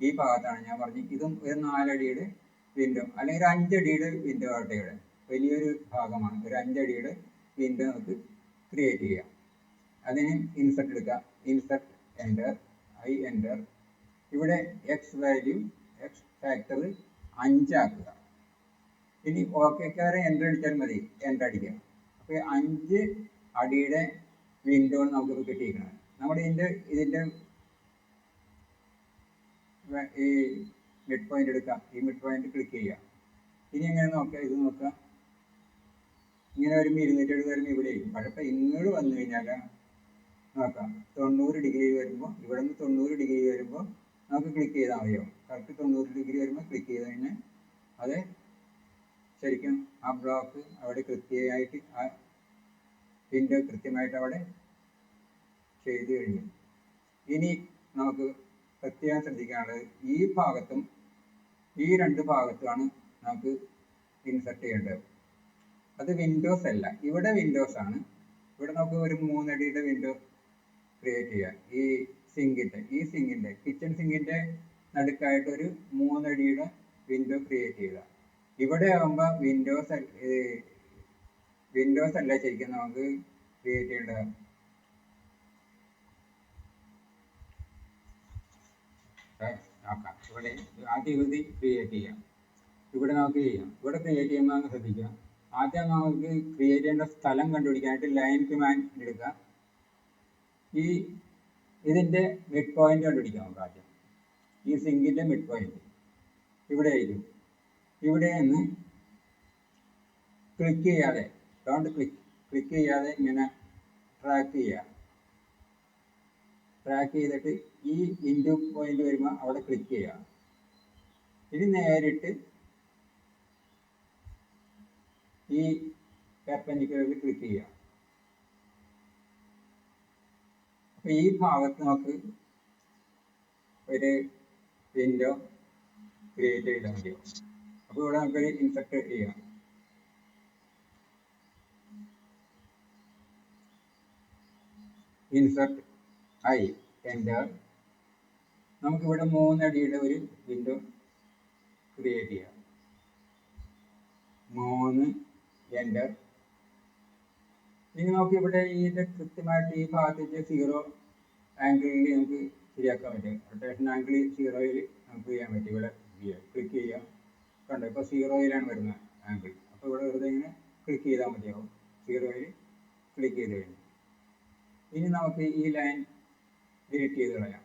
ഈ ഭാഗത്താണ്. ഞാൻ പറഞ്ഞു ഇതും ഒരു 4 അടിയുടെ വിൻഡോ, അല്ലെങ്കിൽ ഒരു 5 അടിയുടെ വിൻഡോ ആവട്ടെ. ഇവിടെ വലിയൊരു ഭാഗമാണ്, ഒരു 5 അടിയുടെ വിൻഡോ നമുക്ക് ക്രിയേറ്റ് ചെയ്യാം. അതിന് ഇൻസെർട്ട് എടുക്കാം. Insert enter. എൻ്റർ. ഇവിടെ എക്സ് വാല്യൂ, എക്സ് ഫാക്ടർ 5 ആക്കുക. ഇനി ഓക്കെക്കാരെ എൻ്റർ അടിച്ചാൽ മതി, എൻ്റർ അടിക്കുക. അപ്പോൾ 5 അടിയുടെ വിൻഡോ നമുക്ക് കിട്ടിയിരിക്കുന്നത്. നമ്മുടെ ഇതിൻ്റെ ഈ മിഡ് പോയിന്റ് എടുക്കാം. ഈ മിഡ് പോയിന്റ് ക്ലിക്ക് ചെയ്യാം. ഇനി എങ്ങനെ നോക്കാം, ഇത് നോക്കാം. ഇങ്ങനെ വരുമ്പോൾ 270 വരുമ്പോൾ ഇവിടെ ആയിരിക്കും. പക്ഷേ ഇങ്ങോട്ട് വന്നു കഴിഞ്ഞാൽ നോക്കാം 90 ഡിഗ്രി വരുമ്പോൾ, ഇവിടെ നിന്ന് 90 ഡിഗ്രി വരുമ്പോൾ നമുക്ക് ക്ലിക്ക് ചെയ്താൽ മതിയാവും. കറക്റ്റ് 90 ഡിഗ്രി വരുമ്പോൾ ക്ലിക്ക് ചെയ്ത് കഴിഞ്ഞാൽ അത് ശരിക്കും ആ ബ്ലോക്ക് അവിടെ കൃത്യമായിട്ട്, ആ വിൻഡോ കൃത്യമായിട്ട് അവിടെ ചെയ്ത് കഴിഞ്ഞു. ഇനി നമുക്ക് പ്രത്യേകം ശ്രദ്ധിക്കാനുള്ളത് ഈ ഭാഗത്തും ഈ 2 ഭാഗത്തുമാണ് നമുക്ക് ഇൻസെർട്ട് ചെയ്യേണ്ടത്. അത് വിൻഡോസ് അല്ല, ഇവിടെ വിൻഡോസ് ആണ്. ഇവിടെ നമുക്ക് ഒരു 3 അടിയുടെ വിൻഡോ ക്രിയേറ്റ് ചെയ്യാം. ഈ സിങ്കിൻ്റെ കിച്ചൺ സിങ്കിൻ്റെ നടുക്കായിട്ട് ഒരു 3 അടിയുടെ വിൻഡോ ക്രിയേറ്റ് ചെയ്യുക. ഇവിടെ ആകുമ്പോൾ വിൻഡോസ് അല്ല ശരിക്കും നമുക്ക് ക്രിയേറ്റ് ചെയ്യേണ്ടത്. നോക്കാം, ഇവിടെ ആദ്യം ഇത് ക്രിയേറ്റ് ചെയ്യാം. ഇവിടെ നമുക്ക് ചെയ്യാം. ഇവിടെ ക്രിയേറ്റ് ചെയ്യുമ്പോൾ നമുക്ക് ശ്രദ്ധിക്കാം. ആദ്യം നമുക്ക് ക്രിയേറ്റ് ചെയ്യേണ്ട സ്ഥലം കണ്ടുപിടിക്കാനായിട്ട് ലൈൻ കമാൻഡ് എടുക്കുക. ഇതിൻ്റെ മിഡ് പോയിന്റ് കണ്ടുപിടിക്കാം നമുക്ക് ആദ്യം. ഈ സിങ്കിൻ്റെ മിഡ് പോയിന്റ് ഇവിടെ ആയിരിക്കും. ഇവിടെ നിന്ന് ക്ലിക്ക് ചെയ്യാതെ, ക്ലിക്ക് ചെയ്യാതെ ഇങ്ങനെ ട്രാക്ക് ചെയ്യുക. ട്രാക്ക് ചെയ്തിട്ട് ഈ ഇൻറ്റു പോയിന്റ് വരുമ്പോൾ അവിടെ ക്ലിക്ക് ചെയ്യുക. ഇനി നേരിട്ട് ഈ പെർപെൻഡിക്കുലറിൽ ക്ലിക്ക് ചെയ്യുക. അപ്പോൾ ഈ ഭാഗത്ത് നമുക്ക് ഒരു വിൻഡോ ക്രിയേറ്റ് ചെയ്താൽ മതിയാവും. അപ്പോൾ ഇവിടെ നമുക്കൊരു ഇൻസെർട്ട് ചെയ്യാം. Insert I enter. നമുക്കിവിടെ 3 അടിയുടെ ഒരു വിൻഡോ ക്രിയേറ്റ് ചെയ്യാം. 3 എൻ്റർ. ഇനി നമുക്കിവിടെ ഇതിൻ്റെ കൃത്യമായിട്ട് ഈ ഭാഗത്തേക്ക് 0 ആംഗിളിൽ നമുക്ക് ശരിയാക്കാൻ പറ്റും. റൊട്ടേഷൻ ആംഗിൾ 0-ൽ നമുക്ക് ചെയ്യാൻ പറ്റും. ഇവിടെ ക്ലിക്ക് ചെയ്യാം. കണ്ടോ, ഇപ്പോൾ 0-ലാണ് വരുന്ന ആംഗിൾ. അപ്പോൾ ഇവിടെ വെറുതെ ഇങ്ങനെ ക്ലിക്ക് ചെയ്താൽ മതിയാവും. 0-ൽ ക്ലിക്ക് ചെയ്ത് കഴിഞ്ഞു. ഇനി നമുക്ക് ഈ ലൈൻ ഡിലീറ്റ് ചെയ്ത് കളയാം.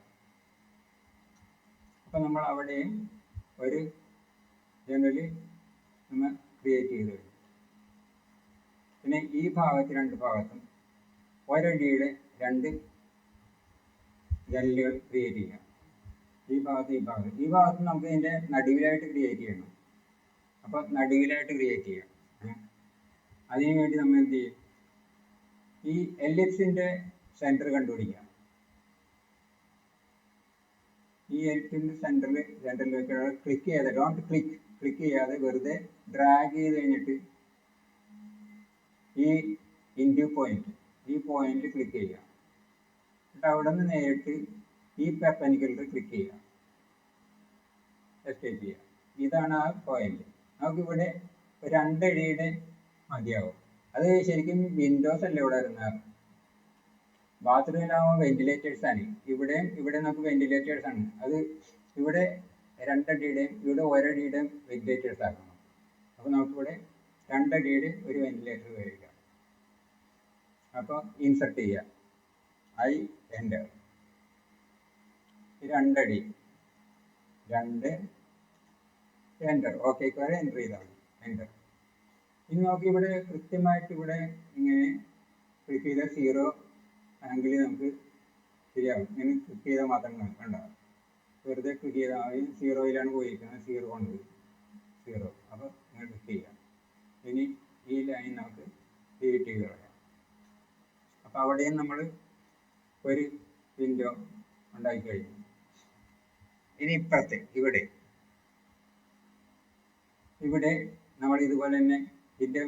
അപ്പോൾ നമ്മൾ അവിടെയും ഒരു ജനറൽ നമ്മൾ ക്രിയേറ്റ് ചെയ്ത് കഴിഞ്ഞു. പിന്നെ ഈ ഭാഗത്ത് 2 ഭാഗത്തും ഒരടിയുടെ 2 ജനലുകൾ ക്രിയേറ്റ് ചെയ്യാം. ഈ ഭാഗത്ത് നമുക്ക് ഇതിൻ്റെ നടുവിലായിട്ട് ക്രിയേറ്റ് ചെയ്യണം. അപ്പോൾ നടുവിലായിട്ട് ക്രിയേറ്റ് ചെയ്യാം. അതിനു വേണ്ടി നമ്മൾ എന്ത് ചെയ്യും? ഈ എലിപ്സിൻ്റെ സെൻറ്റർ കണ്ടുപിടിക്കാം. ഈ എലിപ്സിൻ്റെ സെൻറ്ററിലേക്ക് ക്ലിക്ക് ചെയ്യാതെ, ക്ലിക്ക് ചെയ്യാതെ വെറുതെ ഡ്രാഗ് ചെയ്ത് കഴിഞ്ഞിട്ട് ഈ ഇൻറ്റു പോയിന്റ്, ഈ പോയിന്റിൽ ക്ലിക്ക് ചെയ്യുക. എന്നിട്ട് അവിടെ നിന്ന് നേരിട്ട് ഈ പെർപെൻഡിക്കുലർ ക്ലിക്ക് ചെയ്യുക, എസ്കേപ്പ് ചെയ്യുക. ഇതാണ് ആ പോയിന്റ്. നമുക്കിവിടെ 2 അടിയുടെ മതിയാവും. അത് ശരിക്കും വിൻഡോസ് അല്ല ഇവിടെ വരുന്നത്. ബാത്റൂമിലാവുമ്പോൾ വെന്റിലേറ്റേഴ്സ് ആണ്. ഇവിടെ നമുക്ക് വെന്റിലേറ്റേഴ്സ് ആണ്. അത് ഇവിടെ 2 അടിയുടെയും ഇവിടെ 1 അടിയുടെയും വെന്റിലേറ്റേഴ്സ് ആക്കണം. അപ്പോൾ നമുക്കിവിടെ 2 അടിയുടെ ഒരു വെന്റിലേറ്റർ വരിക. അപ്പോൾ ഇൻസെർട്ട് ചെയ്യുക, ഐ എൻ്റർ. 2 അടി, 2 എൻ്റർ. ഓക്കെ വരെ എൻ്റർ ചെയ്താൽ മതി. എൻ്റർ. ഇനി നമുക്ക് ഇവിടെ കൃത്യമായിട്ട് ഇവിടെ ഇങ്ങനെ ക്ലിക്ക് ചെയ്താൽ 0 ആംഗിളിൽ നമുക്ക് ശരിയാവും. ഇങ്ങനെ ക്ലിക്ക് ചെയ്താൽ മാത്രം കണ്ടാവും. വെറുതെ ക്ലിക്ക് ചെയ്താൽ മതി. 0-ലാണ് പോയിരിക്കുന്നത്. 0 കൊണ്ട് 0. അപ്പോൾ ഇങ്ങനെ ക്ലിക്ക് ചെയ്യാം. ഇനി ഈ ലൈൻ നമുക്ക് ഡിലീറ്റ് ചെയ്ത് കളയാം. അപ്പോൾ അവിടെയും നമ്മൾ ഒരു വിൻഡോ ഉണ്ടാക്കി കഴിഞ്ഞു. ഇനി ഇപ്പുറത്തെ ഇവിടെ നമ്മൾ ഇതുപോലെ തന്നെ ഇതിൻ്റെ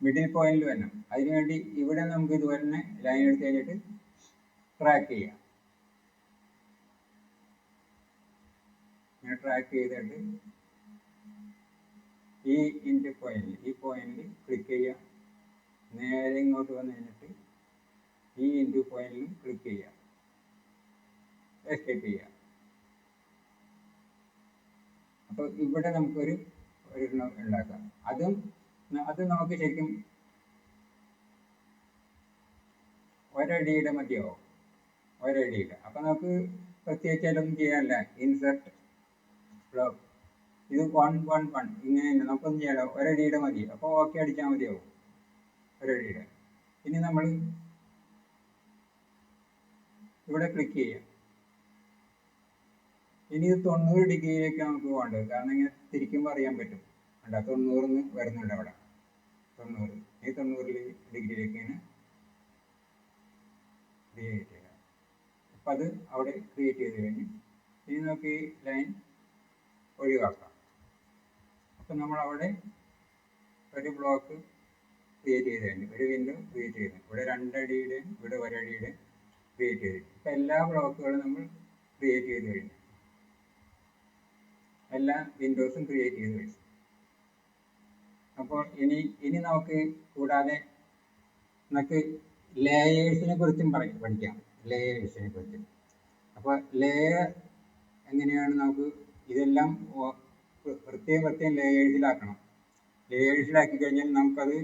മിഡിൽ പോയിന്റിൽ വരണം. അതിനുവേണ്ടി ഇവിടെ നമുക്ക് ഇതുപോലെ തന്നെ ലൈൻ എടുത്ത് കഴിഞ്ഞിട്ട് ട്രാക്ക് ചെയ്യാം. ഇങ്ങനെ ട്രാക്ക് ചെയ്തിട്ട് ഈ ഇൻറ്റു പോയിന്റിൽ, ഈ പോയിന്റിൽ ക്ലിക്ക് ചെയ്യുക. നേരെ ഇങ്ങോട്ട് വന്നു കഴിഞ്ഞിട്ട് ഈ ഇൻറ്റു പോയിന്റിൽ ക്ലിക്ക് ചെയ്യുക, എസ്കേപ്പ് ചെയ്യുക. അപ്പോൾ ഇവിടെ നമുക്കൊരു ഉണ്ടാക്കാം. അത് നമുക്ക് ശരിക്കും 1 അടിയുടെ മതിയാവും. 1 അടിയുടെ. അപ്പോൾ നമുക്ക് പ്രത്യേകിച്ച് അതൊന്നും ചെയ്യാനില്ല. ഇൻസെർട്ട് ബ്ലോക്ക്, ഇത് 1 1 1 ഇങ്ങനെ തന്നെ നമുക്കൊന്നും ചെയ്യാമല്ലോ. 1 അടിയുടെ മതി. അപ്പോൾ ഓക്കെ അടിച്ചാൽ മതിയാവും, 1 അടിയുടെ. ഇനി നമ്മൾ ഇവിടെ ക്ലിക്ക് ചെയ്യാം. ഇനി ഇത് 90 ഡിഗ്രിയിലേക്ക് നമുക്ക് പോകേണ്ടത്. കാരണം ഇങ്ങനെ തിരിക്കുമ്പോൾ അറിയാൻ പറ്റും. അല്ല, 90 വരുന്നുണ്ട് അവിടെ. 90 ഈ 90 ഡിഗ്രിയിലേക്ക് ഇങ്ങനെ ക്രിയേറ്റ് ചെയ്യാം. അപ്പം അത് അവിടെ ക്രിയേറ്റ് ചെയ്ത് കഴിഞ്ഞു. ഇനി നമുക്ക് ഈ ലൈൻ ഒഴിവാക്കാം. അപ്പം നമ്മളവിടെ ഒരു ബ്ലോക്ക് ക്രിയേറ്റ് ചെയ്ത് കഴിഞ്ഞു, ഒരു വിൻഡോ ക്രിയേറ്റ് ചെയ്തു. ഇവിടെ 2 അടിയുടെയും ഇവിടെ 1 അടിയുടെയും ക്രിയേറ്റ് ചെയ്തു. ഇപ്പം എല്ലാ ബ്ലോക്കുകളും നമ്മൾ ക്രിയേറ്റ് ചെയ്ത് കഴിഞ്ഞു. എല്ലാ വിൻഡോസും ക്രിയേറ്റ് ചെയ്ത് കഴിഞ്ഞു. അപ്പോൾ ഇനി നമുക്ക് കൂടാതെ നമുക്ക് ലേയേഴ്സിനെ കുറിച്ചും പഠിക്കാം. ലേയേഴ്സിനെ കുറിച്ച്. അപ്പോൾ ലെയർ എങ്ങനെയാണ് നമുക്ക് ഇതെല്ലാം പ്രത്യേകം ലേയേഴ്സിലാക്കണം. ലേയേഴ്സിലാക്കി കഴിഞ്ഞാൽ നമുക്കത്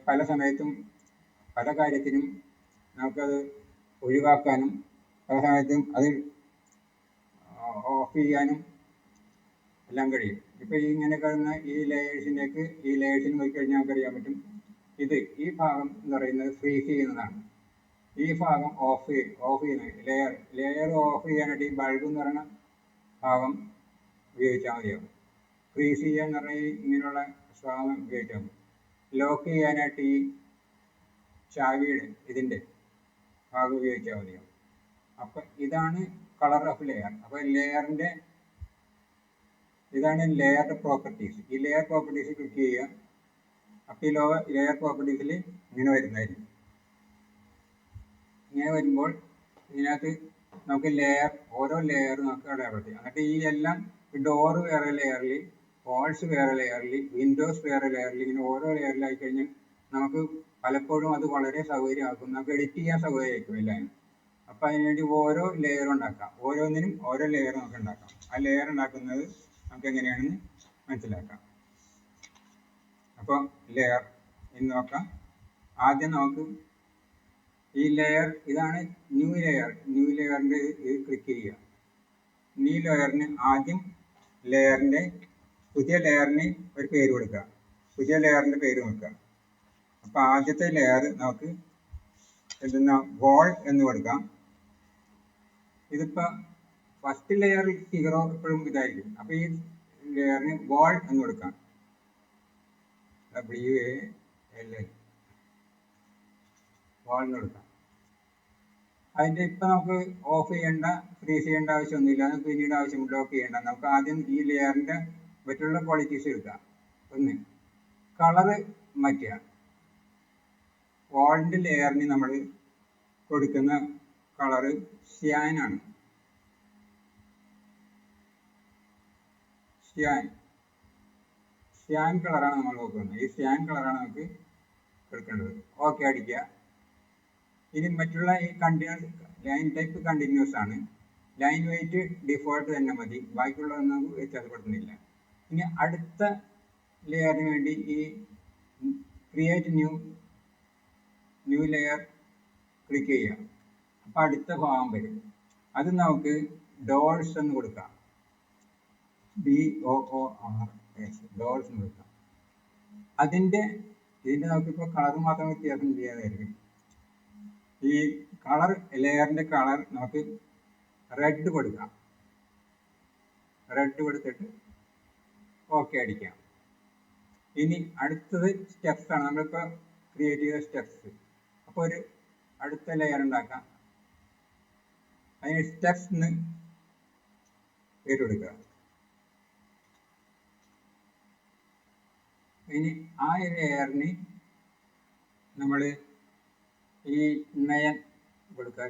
പല സമയത്തും പല കാര്യത്തിനും നമുക്കത് ഒഴിവാക്കാനും പല സമയത്തും അത് ഓഫ് ചെയ്യാനും എല്ലാം കഴിയും. ഇപ്പൊ ഇങ്ങനെ കാണുന്ന ഈ ലെയേഴ്സിന് പോയി കഴിഞ്ഞാൽ നമുക്ക് അറിയാൻ പറ്റും, ഈ ഭാഗം എന്ന് പറയുന്നത് ഫ്രീസ് ചെയ്യുന്നതാണ്. ഈ ഭാഗം ഓഫ് ചെയ്യുന്നത് ലെയർ ഓഫ് ചെയ്യാനായിട്ട് ഈ ബൾബ് എന്ന് പറയുന്ന ഭാഗം ഉപയോഗിച്ചാൽ മതിയാവും. ഫ്രീസ് ചെയ്യാന്ന് പറഞ്ഞാൽ ഇങ്ങനെയുള്ള ഭാഗം ഉപയോഗിച്ചാൽ മതി. ലോക്ക് ചെയ്യാനായിട്ട് ഈ ചാവിയുടെ ഇതിന്റെ ഭാഗം ഉപയോഗിച്ചാൽ മതിയാവും. അപ്പൊ ഇതാണ് കളർ ഓഫ് ലെയർ. അപ്പൊ ഇതാണ് ലെയർ പ്രോപ്പർട്ടീസ്. ഈ ലെയർ പ്രോപ്പർട്ടീസ് ക്ലിക്ക് ചെയ്യുക. അപ്പൊ ഈ ലെയർ പ്രോപ്പർട്ടീസിൽ ഇങ്ങനെ വരുന്നതായിരിക്കും. ഇങ്ങനെ വരുമ്പോൾ ഇതിനകത്ത് നമുക്ക് ഓരോ ലെയർ നമുക്ക് അടയാളപ്പെടുത്തി, എന്നിട്ട് ഈ എല്ലാം ഡോർ വേറെ ലെയറിൽ, വാൾസ് വേറെ ലെയറിൽ, വിൻഡോസ് വേറെ ലെയറിൽ, ഇങ്ങനെ ഓരോ ലെയറിലായി കഴിഞ്ഞാൽ നമുക്ക് പലപ്പോഴും അത് വളരെ സൗകര്യമാക്കും. നമുക്ക് എഡിറ്റ് ചെയ്യാൻ സൗകര്യമായിരിക്കും എല്ലാം. അപ്പൊ അതിനുവേണ്ടി ഓരോ ലെയർ ഉണ്ടാക്കാം. ഓരോന്നിനും ഓരോ ലെയർ നമുക്ക് ഉണ്ടാക്കാം. ആ ലെയർ ഉണ്ടാക്കുന്നത് നമുക്ക് എങ്ങനെയാണെന്ന് മനസ്സിലാക്കാം. അപ്പോൾ ലെയർ എന്ന് നോക്കാം. ആദ്യം നമുക്ക് ഈ ലെയർ, ഇതാണ് ന്യൂ ലെയറിന്റെ ഇത് ക്ലിക്ക് ചെയ്യുക. ന്യൂ ലെയറിന് ആദ്യം പുതിയ ലെയറിന് ഒരു പേര് കൊടുക്കുക. പുതിയ ലെയറിന്റെ പേര് നോക്കുക. അപ്പൊ ആദ്യത്തെ ലെയർ നമുക്ക് വാൾ എന്ന് കൊടുക്കാം. ഇതിപ്പോ ഫസ്റ്റ് ലെയറിൽ ഫിഗറോ എപ്പോഴും ഇതായിരിക്കും. അപ്പൊ ഈ ലെയറിന് വാൾ എന്ന് കൊടുക്കാം. WALL വാൾ എന്ന് കൊടുക്കാം. അതിന്റെ ഇപ്പൊ നമുക്ക് ഓഫ് ചെയ്യേണ്ട, ഫ്രീസ് ചെയ്യേണ്ട ആവശ്യമൊന്നുമില്ല. അത് പിന്നീട് ആവശ്യം ലോക്ക് ചെയ്യേണ്ട. നമുക്ക് ആദ്യം ഈ ലെയറിന്റെ മറ്റുള്ള ക്വാളിറ്റീസ് എടുക്കാം. ഒന്ന്, കളറ് മാറ്റുക. വാളിന്റെ ലെയറിന് നമ്മൾ കൊടുക്കുന്ന കളറ് സിയാൻ ആണ്. സിയാൻ കളറാണ് നമ്മൾ നോക്കുന്നത്. ഈ സിയാൻ കളറാണ് നമുക്ക് എടുക്കേണ്ടത്. ഓക്കെ അടിക്കുക. ഇനി മറ്റുള്ള ഈ ലൈൻ ടൈപ്പ് കണ്ടിന്യൂസ് ആണ്. ലൈൻ വെയിറ്റ് ഡിഫോൾട്ട് തന്നെ മതി. ബാക്കിയുള്ളതൊന്നും നമുക്ക് വ്യത്യാസപ്പെടുത്തുന്നില്ല. ഇനി അടുത്ത ലെയറിന് വേണ്ടി ഈ ക്രിയേറ്റ് ന്യൂ ലെയർ ക്ലിക്ക് ചെയ്യുക. അപ്പൊ അടുത്ത ഭാഗം വരും. അത് നമുക്ക് ഡോൾസ് എന്ന് കൊടുക്കാം. DOORS ഡോൾസ് എന്ന് കൊടുക്കാം. ഇതിന്റെ നമുക്കിപ്പോ കളർ മാത്രം വ്യത്യാസം ചെയ്യാതായിരിക്കും. ഈ ലെയറിന്റെ കളർ നമുക്ക് റെഡ് കൊടുക്കാം. റെഡ് കൊടുത്തിട്ട് ഓക്കെ അടിക്കാം. ഇനി അടുത്തത് സ്റ്റെപ്സ് ആണ്. നമ്മളിപ്പോ ക്രിയേറ്റ് ചെയ്ത സ്റ്റെപ്സ്. അപ്പൊ ഒരു അടുത്ത ലെയർ ഉണ്ടാക്കാം. അതിന് സ്റ്റെപ്സ് എന്ന് പേര് കൊടുക്കുക. ഇനി ആ ലെയറിന് നമ്മൾ ഈ നയൻ കൊടുക്കുക.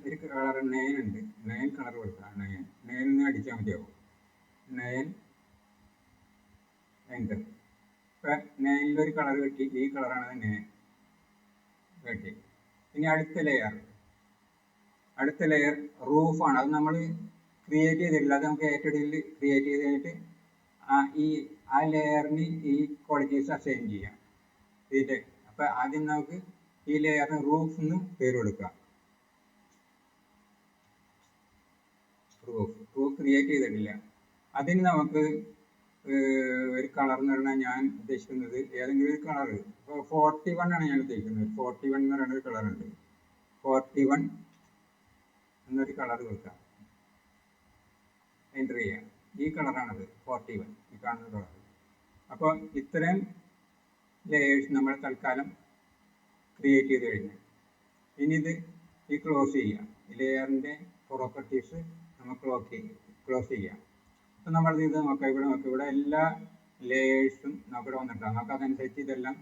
ഒരു കളർ നയൻ ഉണ്ട്. നയൻ കളർ കൊടുക്കുക. നയൻ അടിച്ചാൽ മതിയാവും. എൻ്റർ. ഇപ്പൊ നയനിലൊരു കളർ കിട്ടി. ഈ കളറാണ് നയൻ കിട്ടി. ഇനി അടുത്ത ലെയർ റൂഫാണ്. അത് നമ്മൾ ക്രിയേറ്റ് ചെയ്തിട്ടില്ല. അത് നമുക്ക് ഏറ്റവും ക്രിയേറ്റ് ചെയ്ത് കഴിഞ്ഞിട്ട് ആ ലെയറിന് ഈ ക്വാളിറ്റീസ് അസൈൻ ചെയ്യാം. ഇതിന്റെ അപ്പൊ ആദ്യം നമുക്ക് ഈ ലെയറിന് റൂഫ് എന്ന് പേര് കൊടുക്കുക. റൂഫ് ക്രിയേറ്റ് ചെയ്തിട്ടില്ല. അതിന് നമുക്ക് ഒരു കളർ എന്ന് പറഞ്ഞാൽ ഞാൻ ഉദ്ദേശിക്കുന്നത് ഏതെങ്കിലും ഒരു കളർ. ഇപ്പോൾ 41 ആണ് ഞാൻ ഉദ്ദേശിക്കുന്നത്. 41 എന്ന് പറയുന്ന ഒരു കളർ ഉണ്ട്. 41 എന്നൊരു കളർ കൊടുക്കാം. എൻ്റർ ചെയ്യാം. ഈ കളറാണത് 41, ഈ കാണുന്ന കളർ. അപ്പോൾ ഇത്രയും ലെയേഴ്സ് നമ്മൾ തൽക്കാലം ക്രിയേറ്റ് ചെയ്ത് കഴിഞ്ഞു. ഇനി ഇത് ക്ലോസ് ചെയ്യാം. ലെയറിന്റെ പ്രോപ്പർട്ടീസ് നമുക്ക് ക്ലോസ് ചെയ്യാം. അപ്പം നമ്മൾ ഇത് നോക്കാം. ഇവിടെ എല്ലാ ലെയേഴ്സും നമുക്കിവിടെ വന്നിട്ടാണ്. നമുക്ക് അതനുസരിച്ച് ഇതെല്ലാം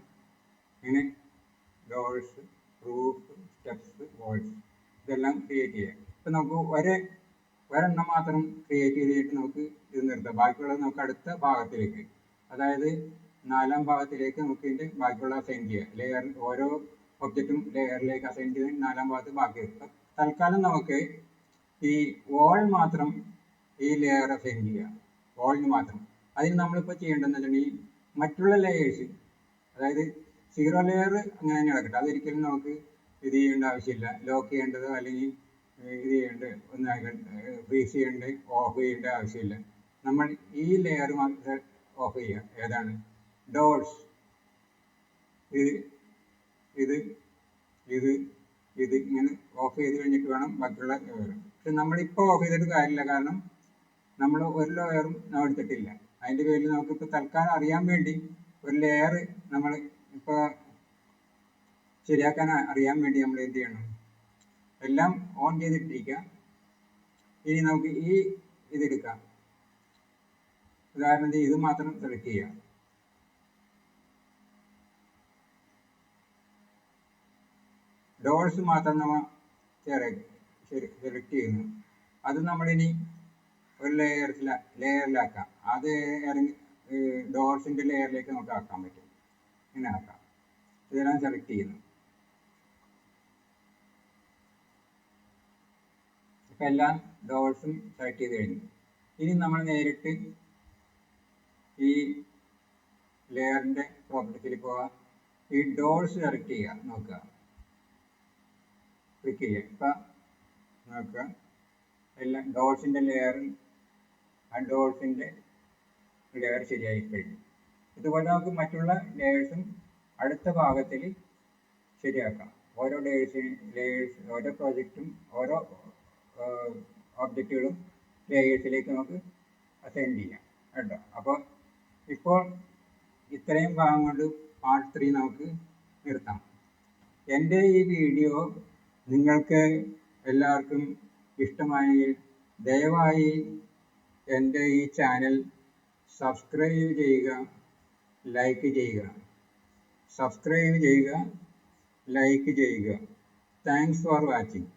ഇങ്ങനെ ഡോഴ്സ്, റൂഫ്, സ്റ്റെപ്സ്, വാൾസ് ഇതെല്ലാം ക്രിയേറ്റ് ചെയ്യാം. ഇപ്പം നമുക്ക് ഒരെണ്ണം മാത്രം ക്രിയേറ്റ് ചെയ്തിട്ട് നമുക്ക് ഇത് നിർത്താം. ബാക്കിയുള്ളത് നമുക്ക് അടുത്ത ഭാഗത്തിലേക്ക്, അതായത് 4ാം ഭാഗത്തിലേക്ക് നമുക്ക് ഇതിന്റെ ബാക്കിയുള്ള അസൈൻ ചെയ്യാം. ഓരോ ഒബ്ജക്റ്റും ലെയറിലേക്ക് അസൈൻ ചെയ്ത് 4ാം ഭാഗത്ത് ബാക്കി വെക്കാം. തൽക്കാലം നമുക്ക് ഈ വാൾ മാത്രം ഈ ലെയർ അസൈൻ ചെയ്യാം. വാളിന് മാത്രം. അതിന് നമ്മളിപ്പോൾ ചെയ്യേണ്ടതെന്ന് വെച്ചിട്ടുണ്ടെങ്കിൽ മറ്റുള്ള ലെയേഴ്സ്, അതായത് 0 ലെയർ അങ്ങനെ തന്നെ കിടക്കട്ടെ. അതൊരിക്കലും നമുക്ക് ഇത് ചെയ്യേണ്ട ആവശ്യമില്ല. ലോക്ക് ചെയ്യേണ്ടതോ അല്ലെങ്കിൽ ഇത് ഫ്രീസ് ചെയ്യേണ്ട ഓഫ് ചെയ്യേണ്ട ആവശ്യമില്ല. നമ്മൾ ഈ ലെയർ മാത്രം ഓഫ് ചെയ്യുക. ഏതാണ്? ഡോർസ്. ഇത് ഇത് ഇത് ഇത് ഇങ്ങനെ ഓഫ് ചെയ്ത് കഴിഞ്ഞിട്ട് വേണം ബാക്കിയുള്ള ലെയർ. പക്ഷെ നമ്മളിപ്പോൾ ഓഫ് ചെയ്തിട്ട് കാര്യമില്ല, കാരണം നമ്മൾ ഒരു ലെയറും എടുത്തിട്ടില്ല. അതിൻ്റെ പേരിൽ നമുക്കിപ്പോൾ തൽക്കാലം അറിയാൻ വേണ്ടി ഒരു ലെയർ നമ്മൾ ഇപ്പോൾ ശരിയാക്കാൻ അറിയാൻ വേണ്ടി നമ്മൾ എന്ത് ചെയ്യണം? എല്ലാം ഓൺ ചെയ്തിട്ടിരിക്കുക. ഇനി നമുക്ക് ഈ ഇതെടുക്കാം. ഉദാഹരണത്തിന് ഇത് മാത്രം സെലക്ട് ചെയ്യാം. ഡോർസ് മാത്രം നമ്മൾ സെലക്ട് ചെയ്യുന്നു. അത് നമ്മളിനി ഒരു ലെയറിലാക്കാം. അത് ഡോർസിൻ്റെ ലെയറിലേക്ക് നമുക്ക് ആക്കാൻ പറ്റും. ഇങ്ങനെ ആക്കാം. ഇതെല്ലാം സെലക്ട് ചെയ്യുന്നു. ഇപ്പം എല്ലാ ഡോർസും സെലക്ട് ചെയ്ത് കഴിഞ്ഞു. ഇനി നമ്മൾ നേരിട്ട് ഈ ലെയറിൻ്റെ പ്രോപ്പർട്ടിയിൽ പോവുക. ഈ ഡോർസ് സെലക്ട് ചെയ്യുക. നോക്കുക, ക്ലിക്ക് ചെയ്യുക. ഇപ്പം നോക്കുക, എല്ലാം ഡോർസിൻ്റെ ലെയറിൽ ആ ഡോർസിൻ്റെ ലെയർ ശരിയായി കഴിഞ്ഞു. ഇതുപോലെ നമുക്ക് മറ്റുള്ള ലെയേഴ്സും അടുത്ത ഭാഗത്തിൽ ശരിയാക്കാം. ഓരോ ഓരോ പ്രോജക്റ്റും ഓരോ ഒബ്ജക്റ്റുകളും ലെയേഴ്സിലേക്ക് നമുക്ക് അസൈൻ ചെയ്യാം കേട്ടോ. അപ്പോൾ ഇപ്പോൾ ഇത്രയും ഭാഗം കൊണ്ട് പാർട്ട് 3 നമുക്ക് നിർത്താം. എൻ്റെ ഈ വീഡിയോ നിങ്ങൾക്ക് എല്ലാവർക്കും ഇഷ്ടമായെങ്കിൽ ദയവായി എൻ്റെ ഈ ചാനൽ സബ്സ്ക്രൈബ് ചെയ്യുക, ലൈക്ക് ചെയ്യുക. സബ്സ്ക്രൈബ് ചെയ്യുക, ലൈക്ക് ചെയ്യുക. Thanks for watching.